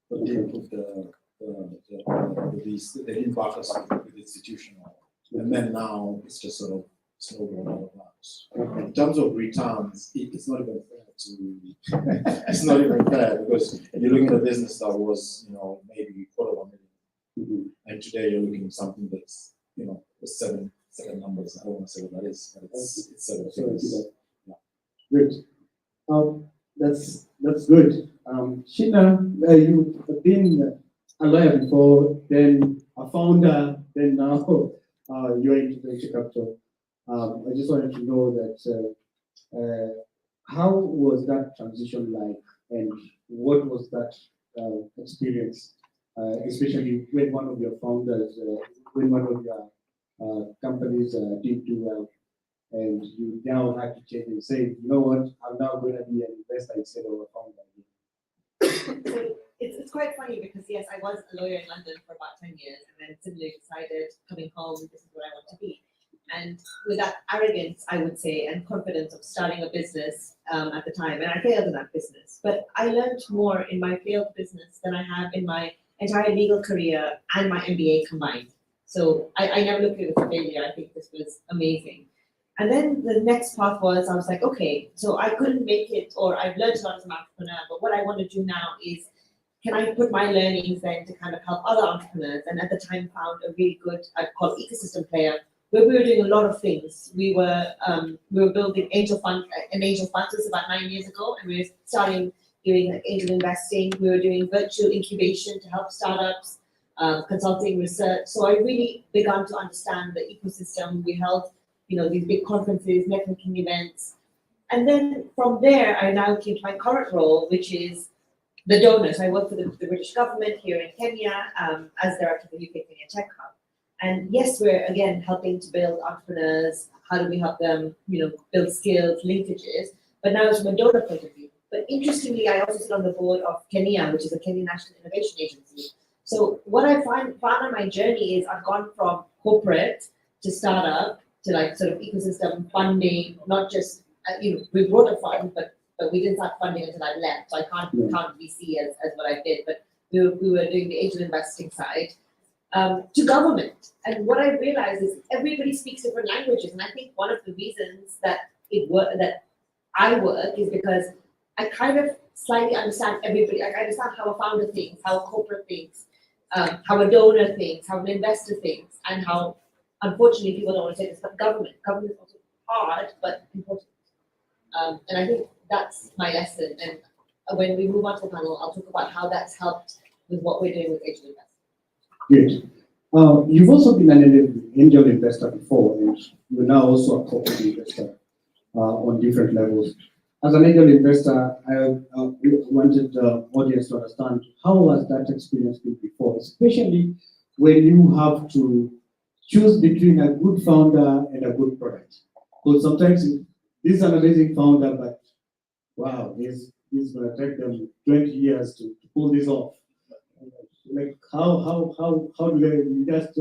but they didn't put the VC, they didn't back us with institutional. And then now it's just sort of snowballed out of that. In terms of returns, it's not even fair to. It's not even fair because you're looking at a business that was, you know, maybe $250,000. And today you're looking at something that's, you know, seven numbers. I don't want to say what that is, but it's seven figures. Yeah. Good. That's good. Sheena, you've been a lawyer before, then a founder, then now you're into venture capital. I just wanted to know that how was that transition like, and what was that experience? Especially when one of your founders, when one of your companies did do well, and you now had to change and say, you know what, I'm now going to be an investor instead of a founder. So it's quite funny because yes, I was a lawyer in London for about 10 years and then suddenly decided coming home, this is what I want to be. And with that arrogance, I would say, and confidence of starting a business at the time, and I failed in that business. But I learned more in my failed business than I have in my entire legal career and my MBA combined. So I never looked at it as a failure. I think this was amazing. And then the next path was, I was like, okay, so I couldn't make it, or I've learned a lot as an entrepreneur, but what I want to do now is, can I put my learnings then to kind of help other entrepreneurs? And at the time found a really good, I'd call ecosystem player, where we were doing a lot of things. We were building an angel fund. This was about 9 years ago, and we were starting doing like angel investing. We were doing virtual incubation to help startups, consulting, research. So I really began to understand the ecosystem. We held, these big conferences, networking events, and then from there, I now came to my current role, which is the donors. I work for the British government here in Kenya as director of the UK Kenya Tech Hub. And yes, we're again helping to build entrepreneurs. How do we help them, build skills, linkages? But now it's from a donor point of view. But interestingly, I also sit on the board of Kenya, which is a Kenya National Innovation Agency. So what I found on my journey is I've gone from corporate to startup to like sort of ecosystem funding, not just, we brought a fund, but we didn't start funding until I left. So I can't count VC as what I did, but we were doing the angel investing side. To government. And what I realized is everybody speaks different languages. And I think one of the reasons that I work is because I kind of slightly understand everybody. I understand how a founder thinks, how a corporate thinks, how a donor thinks, how an investor thinks, and how, unfortunately, people don't want to say this, but government. Government is also hard, but important. And I think that's my lesson. And when we move on to the panel, I'll talk about how that's helped with what we're doing with angel investing. Good. You've also been an angel investor before, and you're now also a corporate investor on different levels. As an angel investor, I wanted the audience to understand how has that experience been before, especially when you have to choose between a good founder and a good product. Because sometimes this is an amazing founder, but wow, this is going to take them 20 years to pull this off. Like how do they just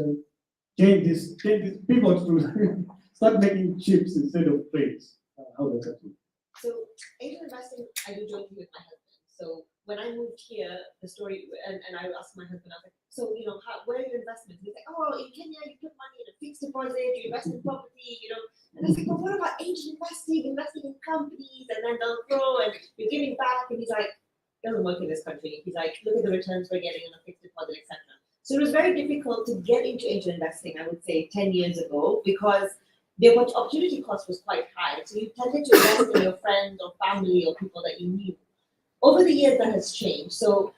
change this pivot to start making chips instead of plates? How does that work? So angel investing, I do jointly with my husband. So when I moved here, the story, and I asked my husband, I was like, so where are your investments? He's like, oh, in Kenya you put money in a fixed deposit, you invest in property, And I was like, well, what about angel investing in companies, and then they'll grow and you're giving back? And he's like, doesn't work in this country. He's like, look at the returns we're getting on a fixed deposit, etc. So it was very difficult to get into angel investing, I would say 10 years ago, because the opportunity cost was quite high. So you tended to invest in your friends or family or people that you knew. Over the years, that has changed. So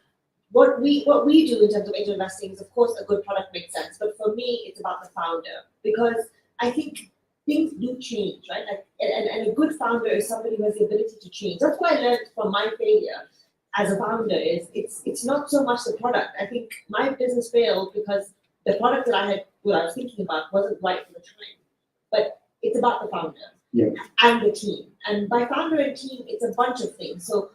what we do in terms of angel investing is, of course, a good product makes sense. But for me, it's about the founder, because I think things do change, right? Like, and a good founder is somebody who has the ability to change. That's what I learned from my failure as a founder is it's not so much the product. I think my business failed because the product that I was thinking about wasn't right for the time. But it's about the founder and the team. And by founder and team, it's a bunch of things. So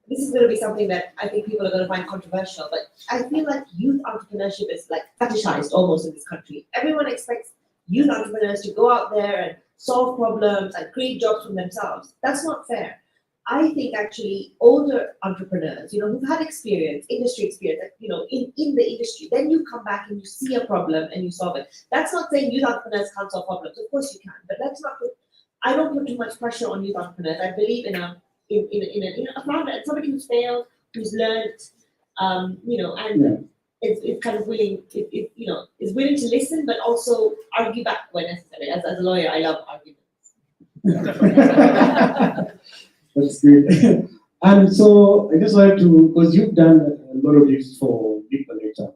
this is going to be something that I think people are going to find controversial, but I feel like youth entrepreneurship is like fetishized almost in this country. Everyone expects youth entrepreneurs to go out there and solve problems and create jobs for themselves. That's not fair. I think actually older entrepreneurs, who've had experience, industry experience, in the industry, then you come back and you see a problem and you solve it. That's not saying youth entrepreneurs can't solve problems. Of course you can, but I don't put too much pressure on youth entrepreneurs. I believe in a founder, somebody who's failed, who's learned, and is kind of willing, is willing to listen, but also argue back when necessary. As a lawyer, I love arguments. That's good. And so I just wanted to, because you've done a lot of this for people later,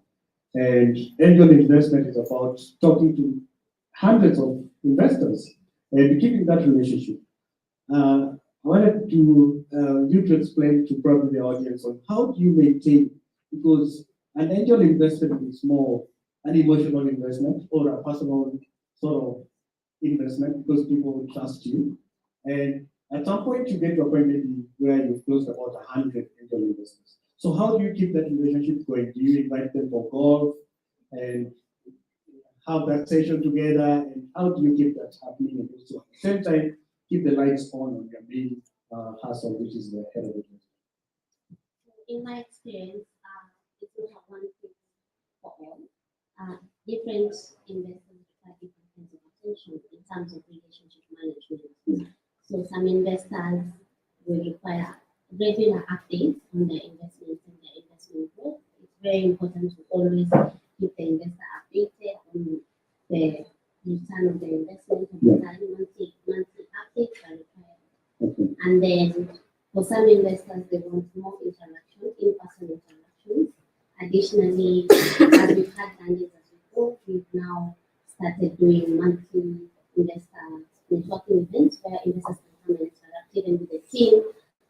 and angel investment is about talking to hundreds of investors and keeping that relationship. I wanted to you to explain to probably the audience on how do you maintain, because an angel investment is more an emotional investment or a personal sort of investment because people will trust you. And at some point, you get to a point maybe where you've closed about 100 angel investors. So how do you keep that relationship going? Do you invite them for golf and have that session together? And how do you keep that happening? And also at the same time, keep the lights on your main hustle, which is the head of the business. In my experience, it's not one quick different investors require different kinds of attention in terms of relationship management. So some investors will require regular updates on their investments and their investment growth. It's very important to always keep the investor updated on the return of the investment and the time. Monthly updates are required. And then for some investors, they want more interaction, in-person interactions. Additionally, as we've had mandates as we go, we've now started doing monthly investor networking events where investors can come and interact even with the team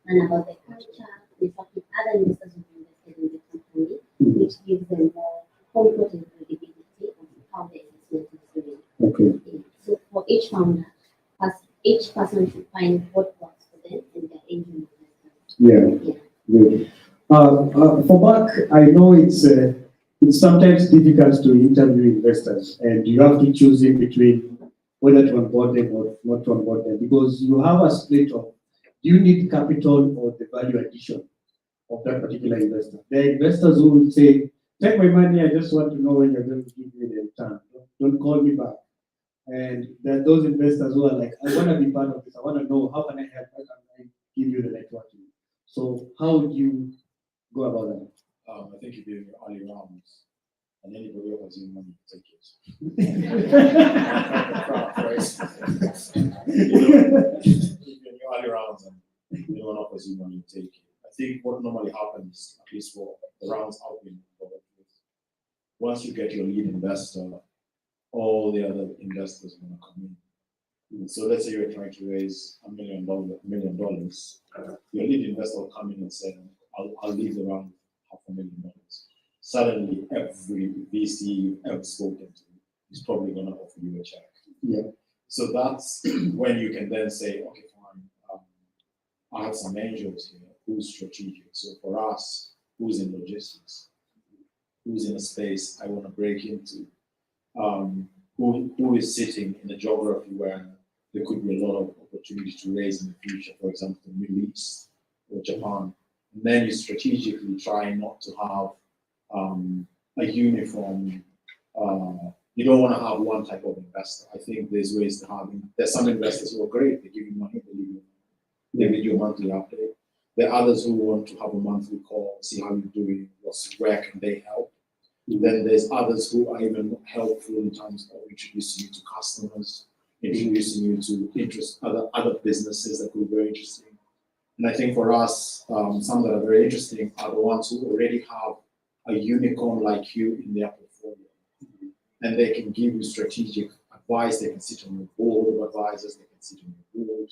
and about the culture, network with other investors who've invested in the company, which gives them more comfort and credibility of how the investment is doing. Okay. So for each founder, each person should find what works for them and their angel investors. Good. For Mark, I know it's sometimes difficult to interview investors, and you have to choose in between whether to onboard them or not to onboard them, because you have a split of, do you need capital or the value addition of that particular investor? There are investors who will say, take my money, I just want to know when you're going to give me the return. Don't call me back. And there are those investors who are like, I want to be part of this. I want to know, how can I help? How can I give you the networking? So how would you go about that? I think if you're in your early rounds and anybody offers you money, take it. If you're in your early rounds and anyone offers you money, take it. I think what normally happens, at least for the rounds I've been involved with, once you get your lead investor, all the other investors are going to come in. So let's say you're trying to raise $1 million. Your lead investor will come in and say, I'll leave around $500,000. Suddenly, every VC you've ever spoken to is probably going to offer you a check. Yeah. So that's when you can then say, okay, fine, I have some angels here. Who's strategic? So for us, who's in logistics? Who's in a space I want to break into? Who is sitting in a geography where there could be a lot of opportunity to raise in the future, for example, the Middle East or Japan. And then you strategically try not to have a uniform, you don't want to have one type of investor. I think there's ways to have, there's some investors who are great, they give you money, they give you a monthly update. There are others who want to have a monthly call, see how you're doing, where can they help. Then there's others who are even helpful in terms of introducing you to customers, introducing you to other businesses that could be very interesting. And I think for us, some that are very interesting are the ones who already have a unicorn like you in their portfolio. And they can give you strategic advice, they can sit on your board of advisors, they can sit on your board,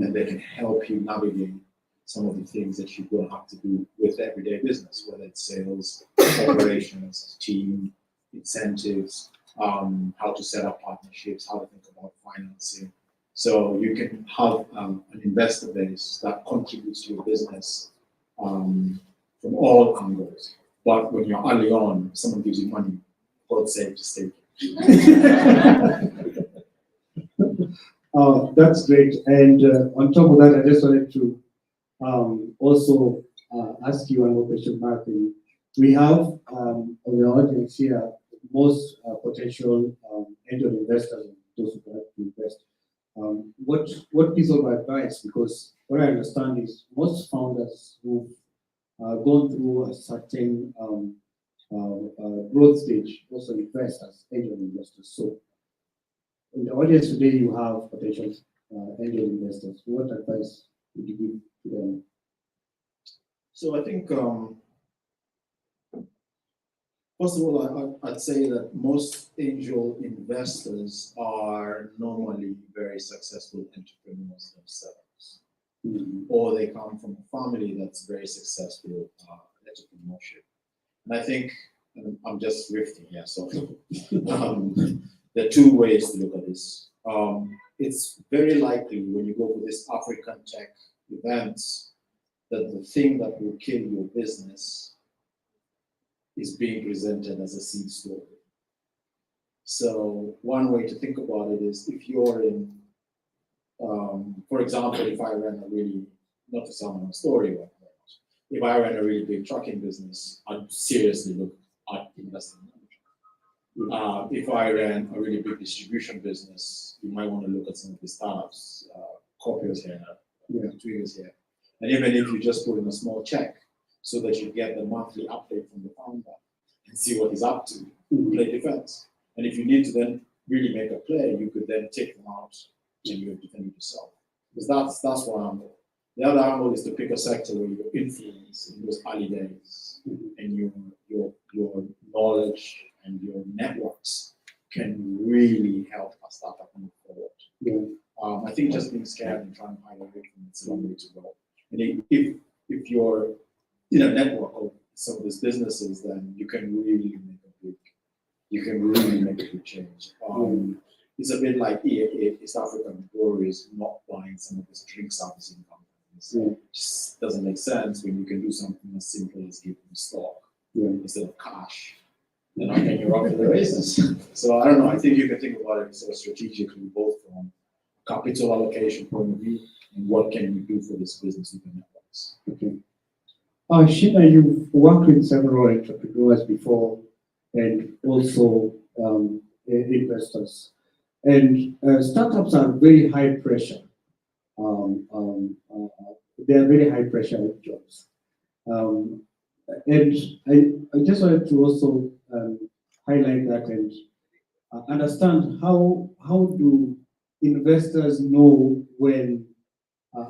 and they can help you navigate some of the things that you're going to have to do with everyday business, whether it's sales, operations, team, incentives, how to set up partnerships, how to think about financing. So you can have an investor base that contributes to your business from all angles. But when you're early on, someone gives you money, God save, just take it. That's great. And on top of that, I just wanted to also ask you one more question, Martin. We have on the audience here most potential angel investors, those who like to invest. What piece of advice? Because what I understand is most founders who've gone through a certain growth stage also invest as angel investors. So in the audience today, you have potential angel investors. What advice would you give to them? So I think, first of all, I'd say that most angel investors are normally very successful entrepreneurs themselves, or they come from a family that's very successful entrepreneurship. And I think, and I'm just riffing here, so there are two ways to look at this. It's very likely when you go to this African tech events that the thing that will kill your business is being presented as a seed story. So one way to think about it is if you're in, for example, if I ran a really, not to sound on a story, but if I ran a really big trucking business, I'd seriously look at investing in a truck. If I ran a really big distribution business, you might want to look at some of the startups, Copios here, Twiggers here. And even if you just put in a small check so that you get the monthly update from the founder and see what he's up to, play defense. And if you need to then really make a play, you could then take them out and you defend it yourself. Because that's one angle. The other angle is to pick a sector where your influence in those early days and your knowledge and your networks can really help a startup move forward. I think just being scared and trying to hide away from it's a long way to go. And if you're in a network of some of these businesses, then you can really make a big change. It's a bit like East African breweries not buying some of these drink servicing companies. It just doesn't make sense when you can do something as simple as give them stock instead of cash. Then again, you're off to the races. So I don't know. I think you can think about it sort of strategically, both from a capital allocation point of view and what can you do for this business with the networks. Okay. Sheena, you've worked with several entrepreneurs before and also investors. And startups are very high pressure. They are very high pressure jobs. And I just wanted to also highlight that and understand how do investors know when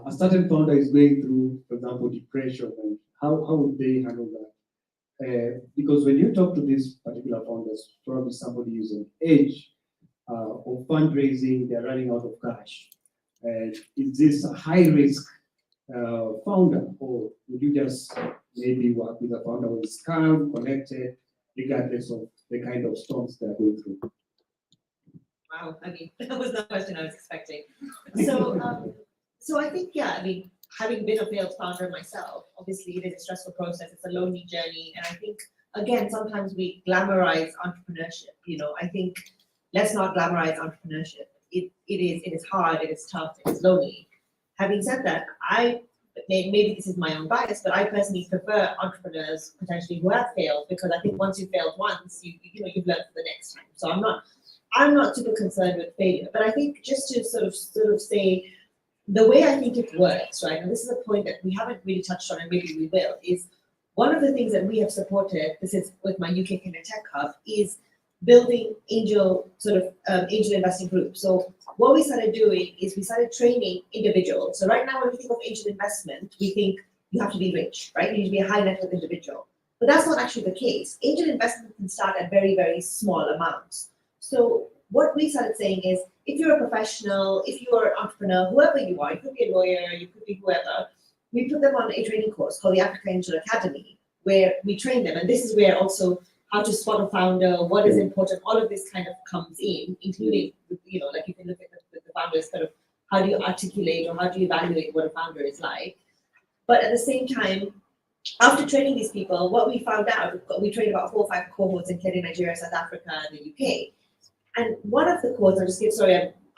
a certain founder is going through, for example, depression, and how would they handle that? Because when you talk to these particular founders, probably somebody who's on edge of fundraising, they're running out of cash. Is this a high risk founder, or would you just maybe work with a founder who is calm, connected, regardless of the kind of storms they're going through? Wow, I mean, that was not the question I was expecting. So I think, yeah, I mean, having been a failed founder myself, obviously it is a stressful process, it's a lonely journey. And I think, again, sometimes we glamorize entrepreneurship. I think let's not glamorize entrepreneurship. It is hard, it is tough, it is lonely. Having said that, maybe this is my own bias, but I personally prefer entrepreneurs potentially who have failed, because I think once you failed once, you've learned for the next time. So I'm not super concerned with failure, but I think just to sort of say the way I think it works, right? And this is a point that we haven't really touched on, and maybe we will, is one of the things that we have supported, this is with my UK Kenya Tech Hub, is building angel investing groups. So what we started doing is we started training individuals. So right now when we think of angel investment, we think you have to be rich, right? You need to be a high net worth individual. But that's not actually the case. Angel investment can start at very, very small amounts. So what we started saying is, if you're a professional, if you're an entrepreneur, whoever you are, you could be a lawyer, you could be whoever, we put them on a training course called the Africa Angel Academy, where we train them. And this is where also how to spot a founder, what is important, all of this kind of comes in, including, like you can look at the founders, kind of how do you articulate or how do you evaluate what a founder is like. But at the same time, after training these people, what we found out, we trained about 4 or 5 cohorts in Kenya, Nigeria, South Africa, and the UK. And one of the cohorts, I'm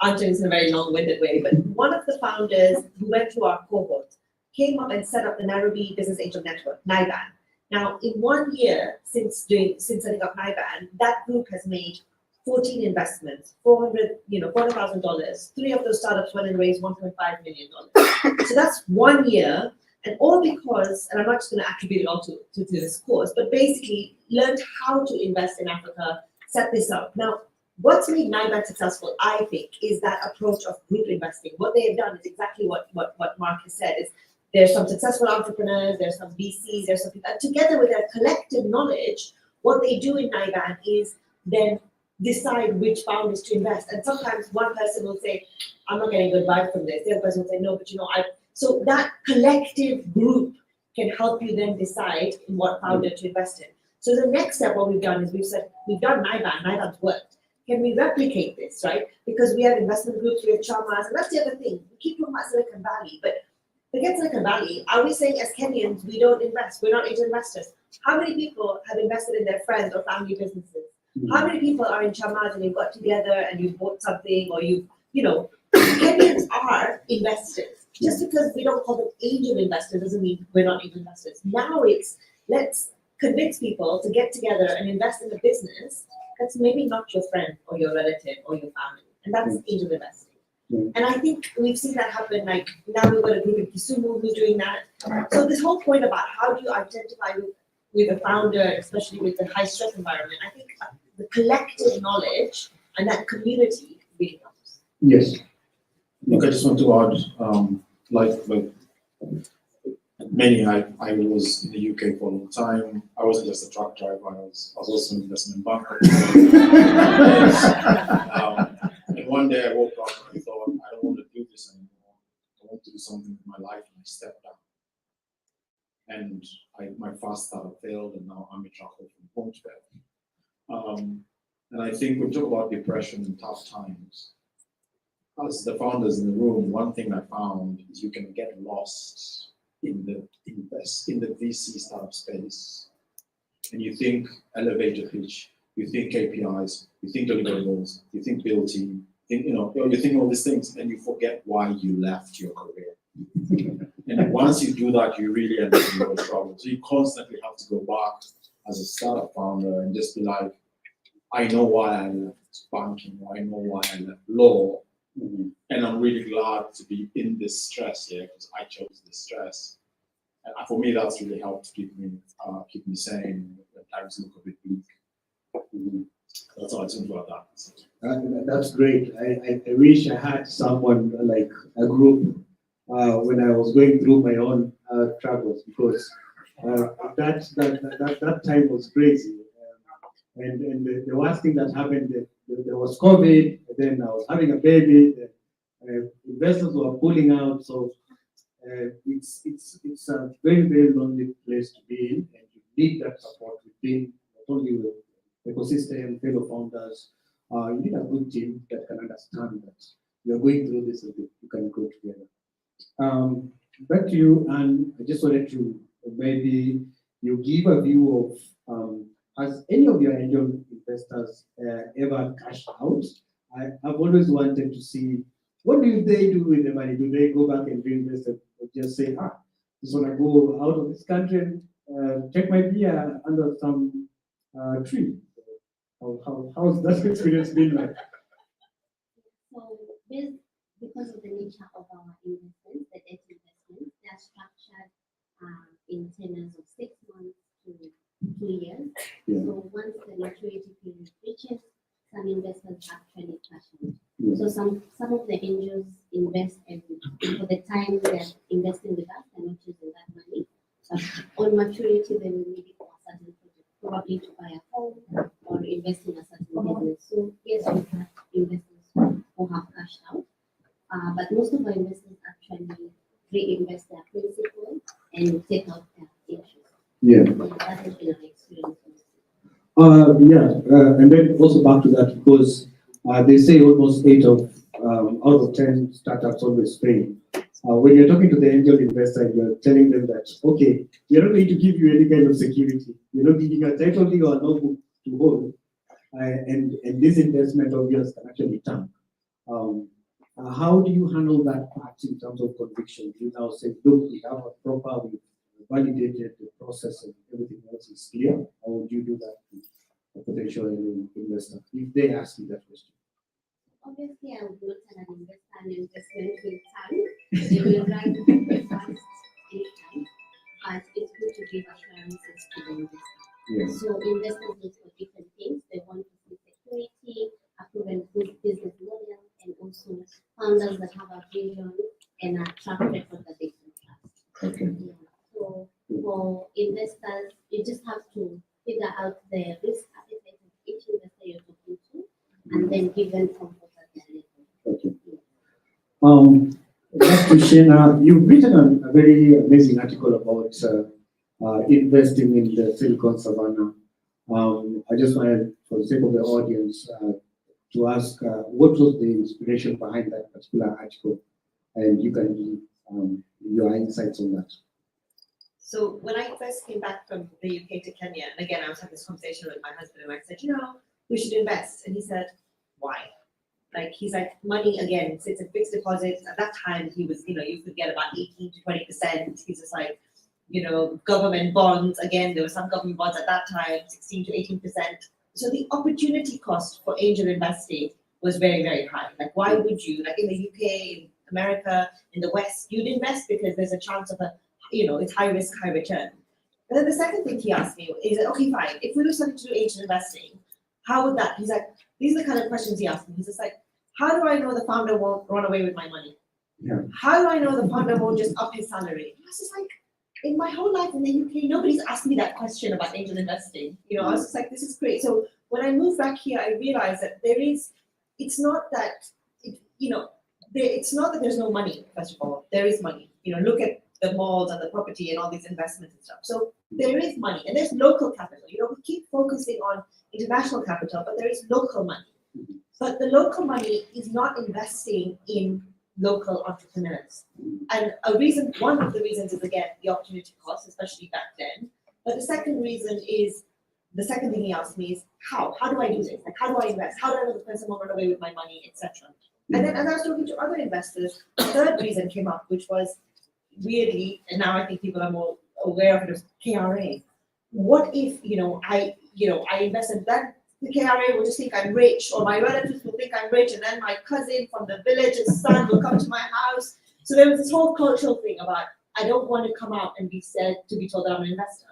answering this in a very long-winded way, but one of the founders who went through our cohort came up and set up the Nairobi Business Angel Network, NIBAN. Now, in 1 year since setting up NIBAN, that group has made 14 investments, $400,000. 3 of those startups went and raised $1.5 million. So that's 1 year, and all because, and I'm not just going to attribute it all to this course, but basically learned how to invest in Africa, set this up. Now, what's made NIBAN successful, I think, is that approach of group investing. What they have done is exactly what Mark has said, is there's some successful entrepreneurs, there's some VCs, there's some people, together with their collective knowledge, what they do in NIBAN is then decide which founders to invest. And sometimes one person will say, I'm not getting a good vibe from this. The other person will say, no, but so that collective group can help you then decide in what founder to invest in. So the next step, what we've done is we've said, we've done NIBAN's worked. Can we replicate this, right? Because we have investment groups, we have chamas, and that's the other thing. We keep talking about Silicon Valley, but forget Silicon Valley. Are we saying as Kenyans, we don't invest? We're not angel investors. How many people have invested in their friends or family businesses? How many people are in chamas and you've got together and you bought something, or Kenyans are investors. Just because we don't call them angel investors doesn't mean we're not angel investors. Now it's, let's convince people to get together and invest in a business that's maybe not your friend or your relative or your family, and that's angel investing. And I think we've seen that happen. Like now we've got a group in Kisumu who's doing that. So this whole point about how do you identify with a founder, especially with the high stress environment, I think the collective knowledge and that community really helps. Yes. Look, I just want to add, like many, I was in the UK for a long time. I wasn't just a truck driver, I was also an investment banker. And one day I woke up and I thought, I don't want to do this anymore. I want to do something with my life, and I stepped down. And my first startup failed, and now I'm a charcoal from Ponchville. And I think we talk about depression and tough times. As the founders in the room, one thing I found is you can get lost in the VC startup space, and you think elevator pitch, you think KPIs, you think deliverables, you think build team, you think all these things, and you forget why you left your career. And once you do that, you really end up in real trouble. So you constantly have to go back as a startup founder and just be like, I know why I left banking, or I know why I left law. And I'm really glad to be in this stress here because I chose this stress. And for me, that's really helped keep me sane when times look a bit bleak. That's how I think about that. That's great. I wish I had someone like a group when I was going through my own travels, because that time was crazy. And the worst thing that happened, there was COVID, then I was having a baby, investors were pulling out, so it's a very, very lonely place to be in, and you need that support within, not only with ecosystem, fellow founders, you need a good team that can understand that you're going through this and you can go together. Back to you, and I just wanted to maybe you give a view of has any of your angel investors ever cashed out? I've always wanted to see, what do they do with the money? Do they go back and reinvest it, or just say, just want to go out of this country and take my beer under some tree? How's that experience been like? So because of the nature of our investments, the debt investments, they are structured in tenors of 6 months to 2 years. Yeah. So once the maturity period reaches, some investors actually cash out. Yeah. So some of the angels invest, and for the time they're investing with us, they're not using that money. But on maturity, they will need it for a certain project, probably to buy a home or invest in a certain business. So yes, we have investors who have cashed out, but most of our investors actually reinvest their principal and take out their interest. Yeah. That has been an experience. And then also back to that, because they say almost 8 out of 10 startups always fail. When you're talking to the angel investor, you're telling them that, okay, we're not going to give you any kind of security. You're not giving a title deed or a notebook to hold. And this investment of yours can actually tank. How do you handle that part in terms of conviction? You now say, look, we have a proper, we validated the process and everything else is clear. How would you do that to a potential investor if they ask you that question? Obviously, I would not tell an investor an investment will tank. They will write the fast anytime, but it's good to give assurances to the investor. Yeah. So investors look for different things. They want to see security, a proven good business model, and also founders that have a vision and a track record that they can trust. Okay. Yeah. So for investors, you just have to figure out the risk appetite of each investor you're talking to, and then give them comfort at their level. Okay. Back to Shena, you've written a very amazing article about investing in the Silicon Savannah. I just wanted, for the sake of the audience, to ask what was the inspiration behind that particular article, and you can give your insights on that. So when I first came back from the UK to Kenya, and again, I was having this conversation with my husband, and I said, we should invest. And he said, why? Like, he's like, money, again, sits in fixed deposits. At that time, he was, you could get about 18 to 20%. He's just like, government bonds. Again, there were some government bonds at that time, 16 to 18%. so the opportunity cost for angel investing was very, very high. Like, why would you, like in the UK, in America, in the West, you'd invest because there's a chance of it's high risk, high return. And then the second thing he asked me is, okay, fine, if we were starting to do angel investing, how would that, he's like, these are the kind of questions he asked me. He's just like, how do I know the founder won't run away with my money? Yeah. How do I know the founder won't just up his salary? I was just like, in my whole life in the UK, nobody's asked me that question about angel investing. I was just like, this is great. So when I moved back here, I realized that it's not that there's no money, first of all. There is money. Look at the malls and the property and all these investments and stuff. So there is money and there's local capital. We keep focusing on international capital, but there is local money. But the local money is not investing in local entrepreneurs. And one of the reasons is, again, the opportunity cost, especially back then. But the second thing he asked me is, how do I do this? Like, how do I invest? How do I know the person won't run away with my money, etc. And then as I was talking to other investors, the third reason came up, which was weirdly, and now I think people are more aware of it, as KRA. What if, I invest in that, the KRA will just think I'm rich, or my relatives will think I'm rich, and then my cousin from the village's son will come to my house. So there was this whole cultural thing about, I don't want to come out and be told that I'm an investor.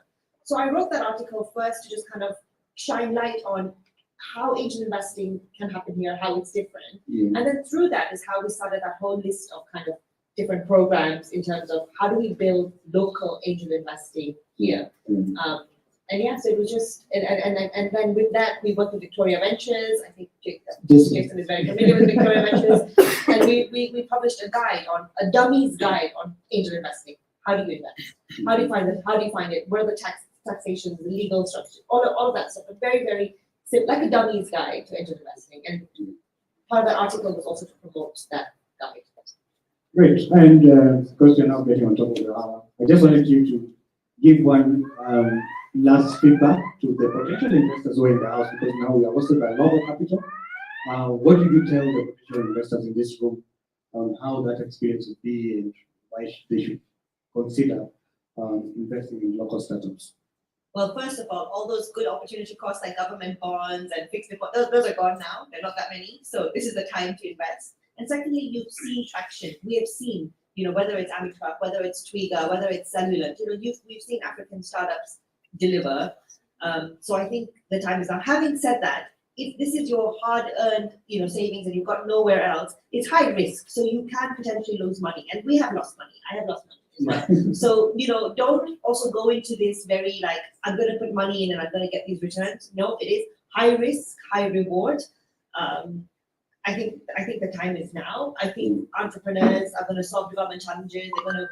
So I wrote that article first to just kind of shine light on how angel investing can happen here, how it's different. And then through that is how we started that whole list of kind of different programs in terms of how do we build local angel investing here. So it was just, and then with that, we worked with Victoria Ventures. I think Jason is very familiar with Victoria Ventures. And we published a dummy's guide on angel investing. How do you invest? How do you find it? How do you find it? What are the taxation, the legal structure, all of that stuff. But very, very simple, like a dummy's guide to angel investing. And part of that article was also to promote that guide. Great. And because you're now getting on top of the hour, I just wanted you to give one last feedback to the potential investors who are in the house, because now we are hosted by Global Capital. What did you tell the potential investors in this room on how that experience would be and why they should consider investing in local startups? Well, first of all those good opportunity costs like government bonds and fixed deposit, those are gone now. There are not that many. So this is the time to invest. And secondly, you've seen traction. We have seen, whether it's Amitrak, whether it's Twiga, whether it's Cellular, we've seen African startups deliver. So I think the time is now. Having said that, if this is your hard-earned, savings and you've got nowhere else, it's high risk. So you can potentially lose money. And we have lost money. I have lost money. So, don't also go into this very like, I'm going to put money in and I'm going to get these returns. No, it is high risk, high reward. I think the time is now. I think entrepreneurs are going to solve development challenges. They're going to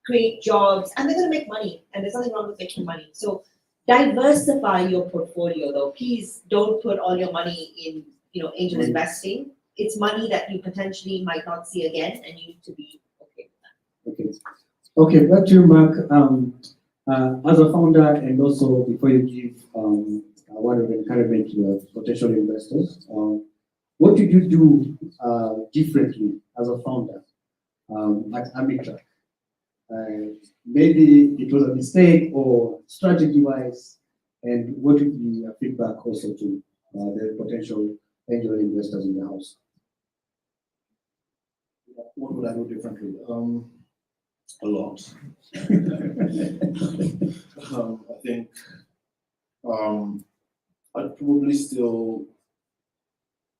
create jobs and they're going to make money. And there's nothing wrong with making money. So diversify your portfolio though. Please don't put all your money in, angel investing. It's money that you potentially might not see again and you need to be okay with that. Okay. Okay, back to you, Mark. As a founder, and also before you give a word of encouragement to the potential investors, what did you do differently as a founder at Amitrak? Maybe it was a mistake or strategy-wise, and what would be your feedback also to the potential angel investors in the house? What would I do differently? A lot. I think I'd probably still,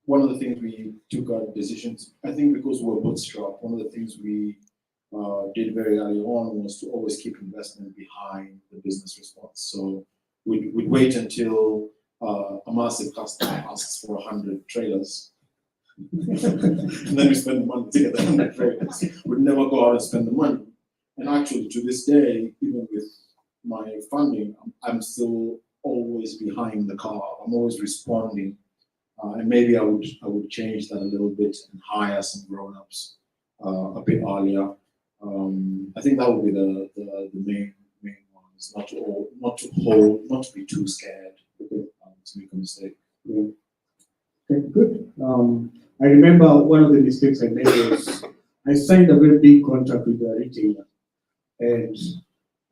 one of the things we took our decisions, I think because we're bootstrapped, one of the things we did very early on was to always keep investment behind the business response. So we'd wait until a massive customer asks for 100 trailers. And then we spend the money to get the 100 trailers. We'd never go out and spend the money. And actually, to this day, even with my funding, I'm still always behind the curve. I'm always responding, and maybe I would change that a little bit and hire some grown-ups a bit earlier. I think that would be the main ones. Not to be too scared to make a mistake. Yeah. Okay, good. I remember one of the mistakes I made was I signed a very big contract with a retailer. And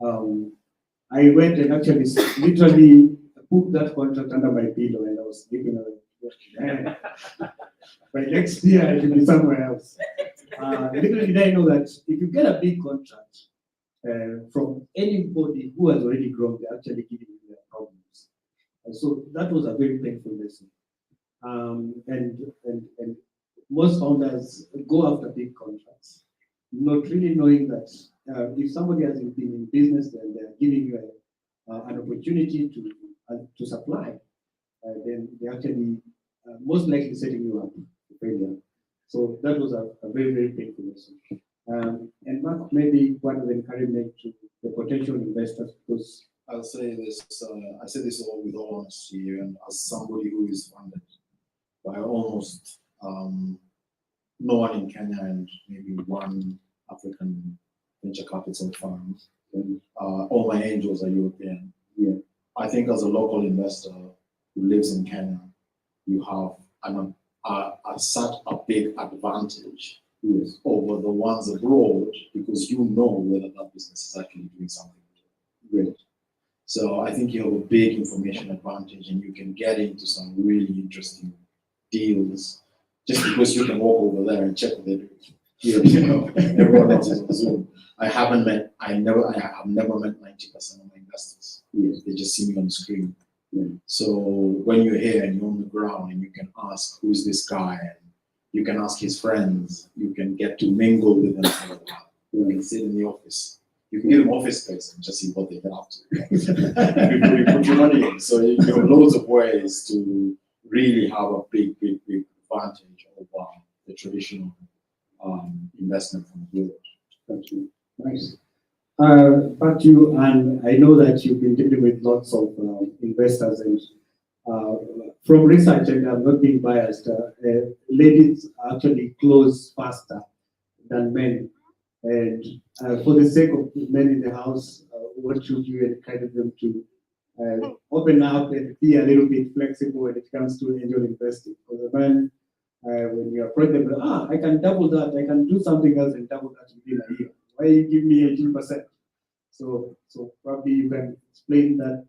I went and actually literally put that contract under my pillow and I was sleeping away. By next year, I should be somewhere else. Little did I know that if you get a big contract from anybody who has already grown, they're actually giving you their problems. And so that was a very painful lesson. And most founders go after big contracts, not really knowing that if somebody has been in business and they're giving you an opportunity to supply, then they're actually most likely setting you up for failure. So that was a very, very painful lesson. And Mark, maybe one of encouragement to the potential investors, because I'll say this, I say this all with all honesty, and as somebody who is funded by almost no one in Kenya and maybe one African venture capital fund, and all my angels are European. Yeah. I think as a local investor who lives in Kenya, you have such a big advantage over the ones abroad because you know whether that business is actually doing something great. So I think you have a big information advantage and you can get into some really interesting deals just because you can walk over there and check what they're doing. You know, everyone else is on Zoom. I have never met 90% of my investors. They just see me on the screen. So when you're here and you're on the ground and you can ask who's this guy, and you can ask his friends, you can get to mingle with them for a while. You can sit in the office. You can give them office space and just see what they get up to. Before you put your money in. So you have loads of ways to really have a big advantage over the traditional investment from the village. Thank you. Nice. But you, and I know that you've been dealing with lots of investors, and from research, and I'm not being biased, ladies actually close faster than men. And for the sake of men in the house, what should you encourage them to open up and be a little bit flexible when it comes to angel investing? For the man, when you approach them, I can double that, I can do something else and double that within a year. Why you give me 18%? So probably you can explain that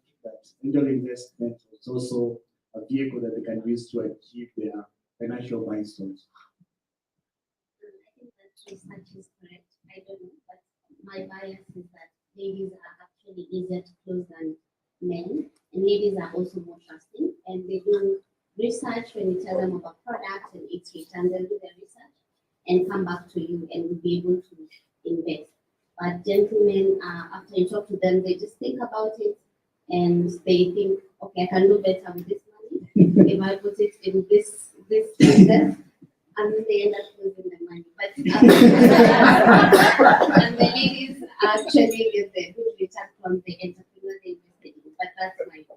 angel investment is also a vehicle that they can use to achieve their financial milestones. I think that research is correct. I don't know, but my bias is that ladies are actually easier to close than men, and ladies are also more trusting, and they do research when you tell them about products and its return. They'll do their research and come back to you and will be able to invest. But gentlemen, after you talk to them, they just think about it and they think, okay, I can do better with this money if I put it in this business, and then they end up losing the money. But and the ladies actually get the good return from the entrepreneur they invested in. But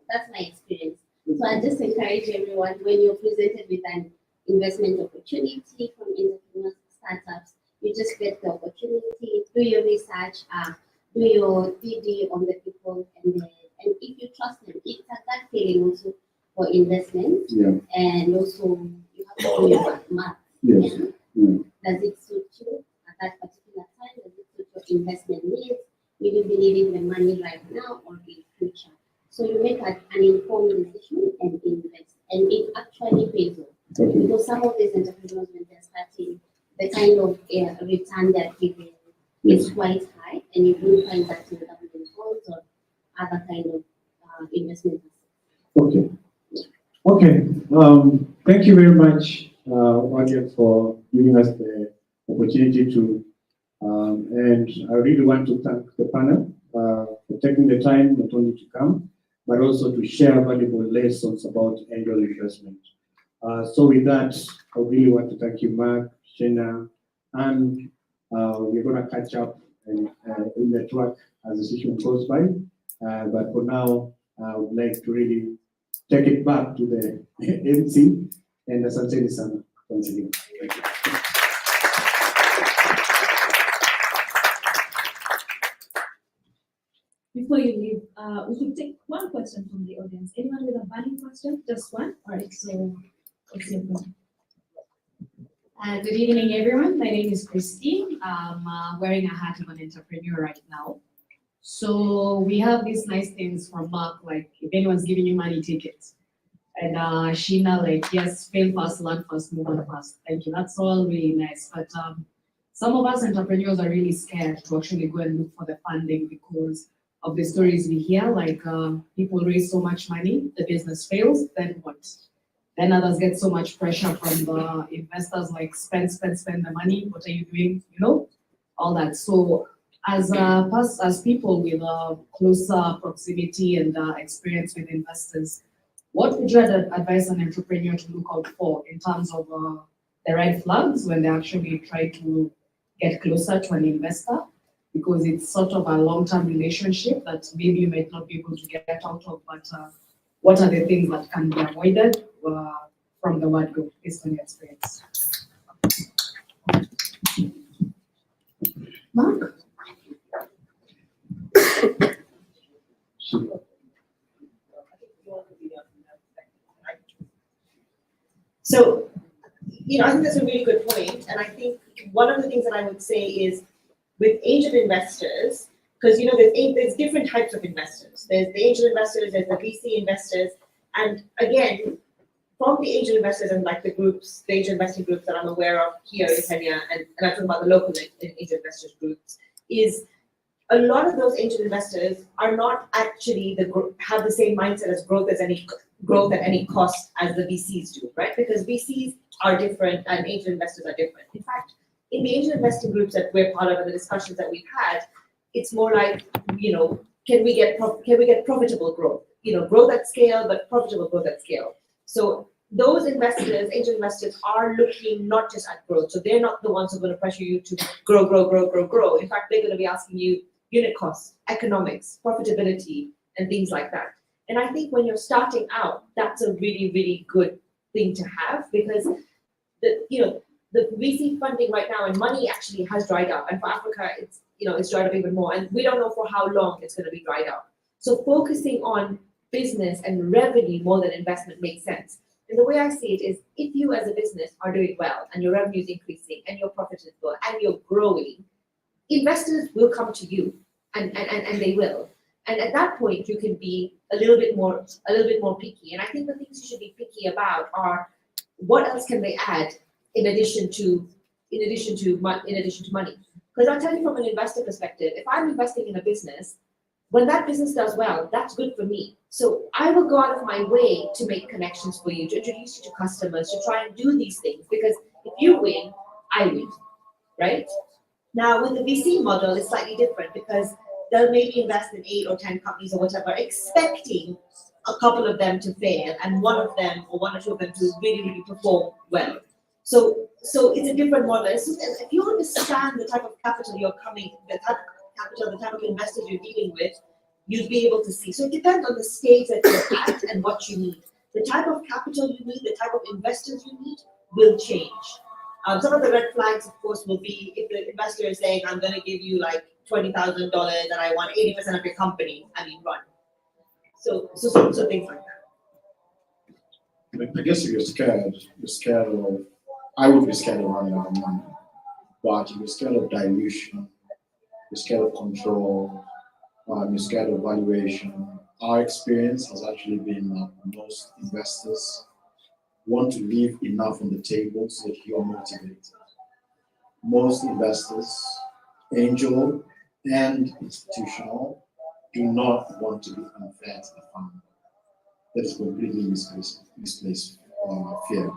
that's my experience. So I just encourage everyone, when you're presented with an investment opportunity from entrepreneurs, startups, you just get the opportunity, do your research, do your DD on the people, and if you trust them, it's a gut feeling also for investment. And also you have to do your math. Yes. Does it suit you at that particular time? Does it suit your investment needs? Will you be needing the money right now or in future? So you make an informed decision and invest, and it actually pays off. Because some of these entrepreneurs, when they're starting, the kind of return they're giving is quite high, and you will find that in government bonds or other kind of investment. Okay. Okay. Thank you very much, Wanya, for giving us the opportunity to, and I really want to thank the panel for taking the time not only to come, but also to share valuable lessons about angel investment. So with that, I really want to thank you, Mark, Shena, and we're going to catch up and in the track as the session goes by. But for now, I would like to really take it back to the MC and the Asanteni sana once again. Thank you. Before you leave, we could take one question from the audience. Anyone with a burning question? Just one? All right, so what's your question? Good evening, everyone. My name is Christine. I'm wearing a hat of an entrepreneur right now. So we have these nice things from Mark, like if anyone's giving you money, take it. And Sheena, like, yes, fail fast, learn fast, move on fast. Thank you. That's all really nice. But some of us entrepreneurs are really scared to actually go and look for the funding because of the stories we hear. Like people raise so much money, the business fails, then what? Then others get so much pressure from the investors, like spend the money. What are you doing? You know, all that. So as people with closer proximity and experience with investors, what would you advise an entrepreneur to look out for in terms of the red flags when they actually try to get closer to an investor? Because it's sort of a long-term relationship that maybe you might not be able to get out of, but what are the things that can be avoided from the word go based on your experience? Mark? So, I think that's a really good point, and I think one of the things that I would say is with angel investors, because there's different types of investors. There's the angel investors, there's the VC investors, and again, from the angel investors and like the angel investing groups that I'm aware of here in Kenya, and I'm talking about the local angel investors groups, is a lot of those angel investors are not actually have the same mindset as growth at any cost as the VCs do, right? Because VCs are different and angel investors are different. In fact, in the angel investing groups that we're part of and the discussions that we've had, it's more like, can we get profitable growth? Growth at scale, but profitable growth at scale. So those investors, angel investors, are looking not just at growth. So they're not the ones who are going to pressure you to grow. In fact, they're going to be asking you unit costs, economics, profitability, and things like that. And I think when you're starting out, that's a really, really good thing to have, because the VC funding right now and money actually has dried up. And for Africa, it's dried up even more. And we don't know for how long it's going to be dried up. So focusing on business and revenue more than investment makes sense. And the way I see it is, if you as a business are doing well and your revenue is increasing and your profit is good and you're growing, investors will come to you, and they will. And at that point, you can be a little bit more picky. And I think the things you should be picky about are, what else can they add in addition to money? Because I'll tell you from an investor perspective, if I'm investing in a business, when that business does well, that's good for me. So I will go out of my way to make connections for you, to introduce you to customers, to try and do these things. Because if you win, I win, right? Now, with the VC model, it's slightly different, because they'll maybe invest in 8 or 10 companies or whatever, expecting a couple of them to fail and one of them or one or two of them to really, really perform well. So it's a different model. If you understand the type of capital the type of investors you're dealing with, you'd be able to see. So it depends on the stage that you're at and what you need. The type of capital you need, the type of investors you need will change. Some of the red flags, of course, will be if the investor is saying, I'm going to give you like $20,000 and I want 80% of your company, run. So things like that. I guess if you're scared of, I would be scared of running out of money. But if you're scared of dilution, you're scared of control, you're scared of valuation, our experience has actually been that most investors want to leave enough on the table so that you're motivated. Most investors, angel and institutional, do not want to be unfair to the founder. That is completely misplaced fear.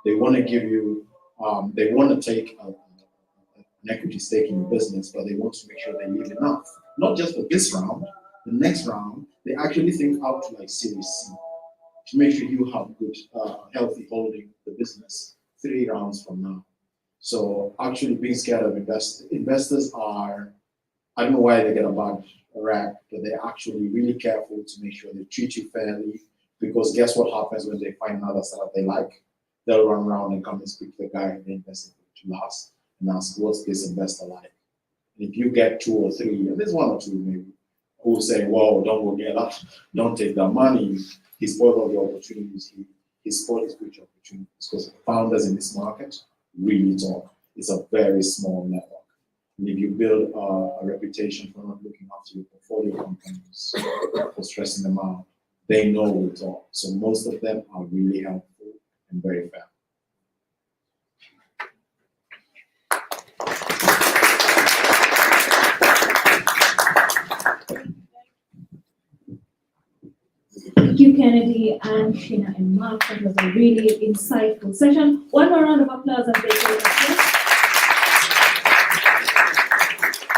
They want to give you, they want to take an equity stake in your business, but they want to make sure they leave enough. Not just for this round, the next round, they actually think out to like Series C to make sure you have good, healthy holding the business 3 rounds from now. So actually being scared of investors are, I don't know why they get a bad rap, but they're actually really careful to make sure they treat you fairly, because guess what happens when they find another startup they like? They'll run around and come and speak to the guy they invested to last and ask, what's this investor like? And if you get 2 or 3, and there's 1 or 2 maybe, who say, whoa, don't go get that, don't take that money, he spoiled all the opportunities, he spoiled his future opportunities, because founders in this market really talk. It's a very small network. And if you build a reputation for not looking after your portfolio companies, for stressing them out, they know it's all. So most of them are really helpful and very fair. Thank you, Kennedy and Sheena and Mark. That was a really insightful session. One more round of applause as they take us.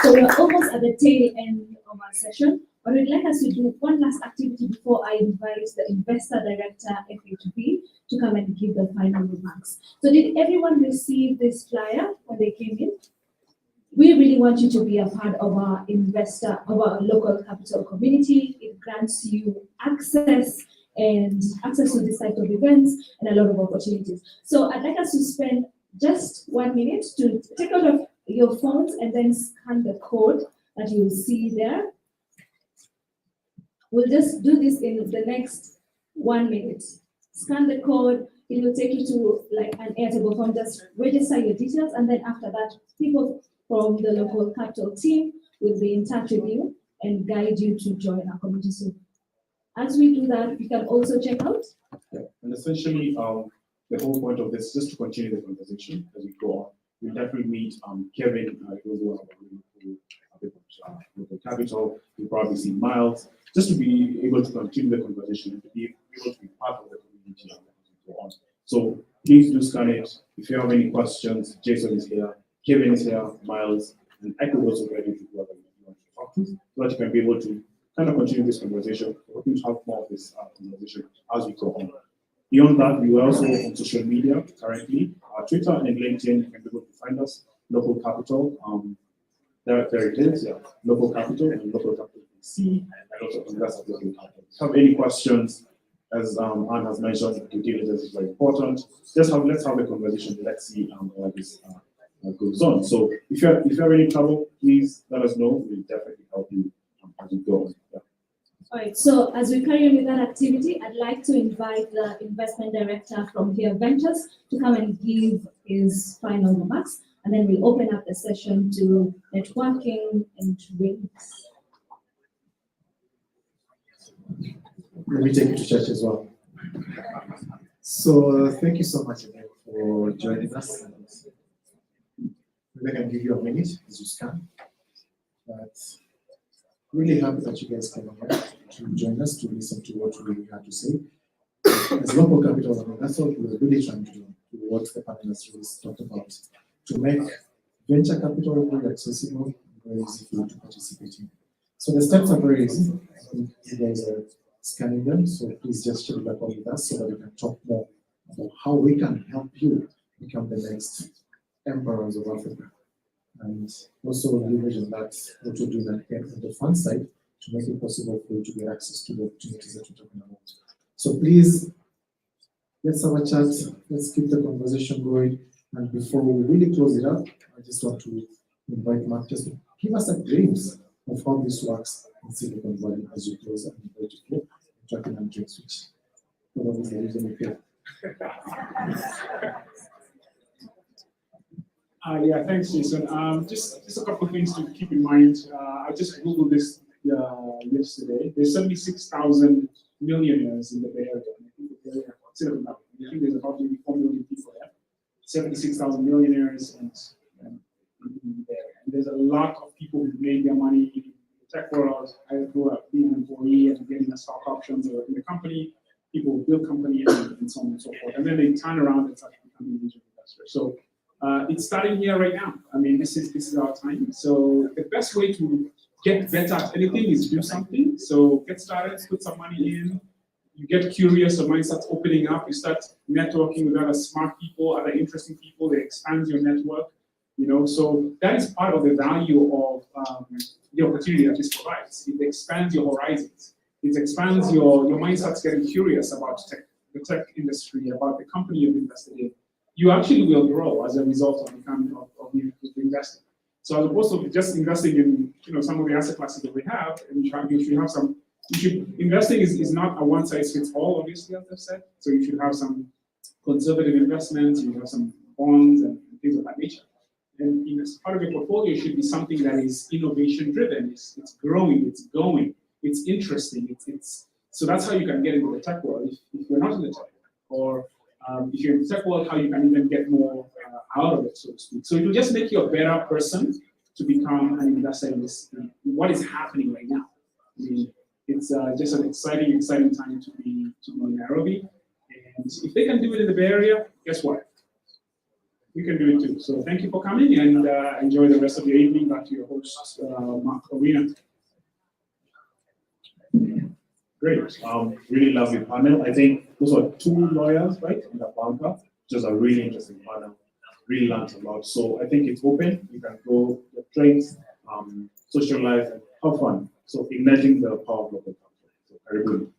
So we're almost at the tail end of our session, but we'd like us to do one last activity before I invite the Investor Director, FA2B, to come and give the final remarks. So did everyone receive this flyer when they came in? We really want you to be a part of our local capital community. It grants you access to this type of events and a lot of opportunities. So I'd like us to spend just 1 minute to take out of your phones and then scan the code that you will see there. We'll just do this in the next 1 minute. Scan the code. It will take you to like an Airtable form. Just register your details, and then after that, people from the local capital team will be in touch with you and guide you to join our community. So as we do that, you can also check out. Yeah. And essentially, the whole point of this is just to continue the conversation as we go on. We'll definitely meet Kevin, who's one of our local capital. You'll probably see Miles, just to be able to continue the conversation and to be able to be part of the community as we go on. So please do scan it. If you have any questions, Jason is here. Kevin is here, Miles, and Echo is also ready to whoever you want to talk to, so that you can be able to kind of continue this conversation, hoping to have more of this conversation as we go on. Beyond that, we are also on social media currently. Twitter and LinkedIn, you can be able to find us, Local Capital. There it is, yeah, Local Capital and Local Capital PC, and also Investor Local Capital. If you have any questions, as Anne has mentioned, due diligence is very important. Let's have the conversation. Let's see how this goes on. So if you have any trouble, please let us know. We'll definitely help you as you go on. Yeah. All right, so as we carry on with that activity, I'd like to invite the investment director from Here Ventures to come and give his final remarks, and then we'll open up the session to networking and drinks. Let me take you to church as well. So thank you so much again for joining us. Maybe I can give you a minute as you scan. But really happy that you guys came here to join us to listen to what we had to say. As local capital, I mean, that's what we're really trying to do, what the panel has really talked about, to make venture capital very accessible and very easy for you to participate in. So the steps are very easy. I think you guys are scanning them, so please just share back on with us so that we can talk more about how we can help you become the next emperors of Africa. And also leverage on that, what we're doing on the fund side to make it possible for you to get access to the opportunities that we're talking about. So please, let's have a chat, let's keep the conversation going. And before we really close it up, I just want to invite Mark just to give us a glimpse of how this works in Silicon Valley as you close and invite you to tracking and drink switch. Probably there is any fear. Yeah, thanks, Jason. Just a couple of things to keep in mind. I just Googled this yesterday. There's 76,000 millionaires in the Bay Area. I think Silicon Valley. I think there's about maybe 4 million people there. 76,000 millionaires in the area. And there's a lot of people who made their money in the tech world, either through being an employee and getting a stock options or in the company. People build companies and so on and so forth. And then they turn around and start becoming angel investors. So it's starting here right now. I mean, this is our time. So the best way to get better at anything is do something. So get started, put some money in. You get curious, your mind starts opening up. You start networking with other smart people, other interesting people. They expand your network. So that is part of the value of the opportunity that this provides. It expands your horizons. It expands your mind starts getting curious about the tech industry, about the company you've invested in. You actually will grow as a result of investing. So as opposed to just investing in some of the asset classes that we have, and you should have some. Investing is not a one size fits all, obviously, as I've said. So you should have some conservative investments. You have some bonds and things of that nature. And part of your portfolio should be something that is innovation driven. It's growing, it's going, it's interesting. So that's how you can get into the tech world. If you're not in the tech world, or if you're in the tech world, how you can even get more out of it, so to speak. So it will just make you a better person to become an investor in this, in what is happening right now. I mean, it's just an exciting time to be in Nairobi. And if they can do it in the Bay Area, guess what? We can do it too. So thank you for coming, and enjoy the rest of your evening. Back to your host, Mark Arena. Great. Really lovely panel. I think those were 2 lawyers, right, in the banker, which is a really interesting panel. Really learned a lot. So I think it's open. You can go get drinks, socialize, and have fun. So igniting the power of local culture. So very good.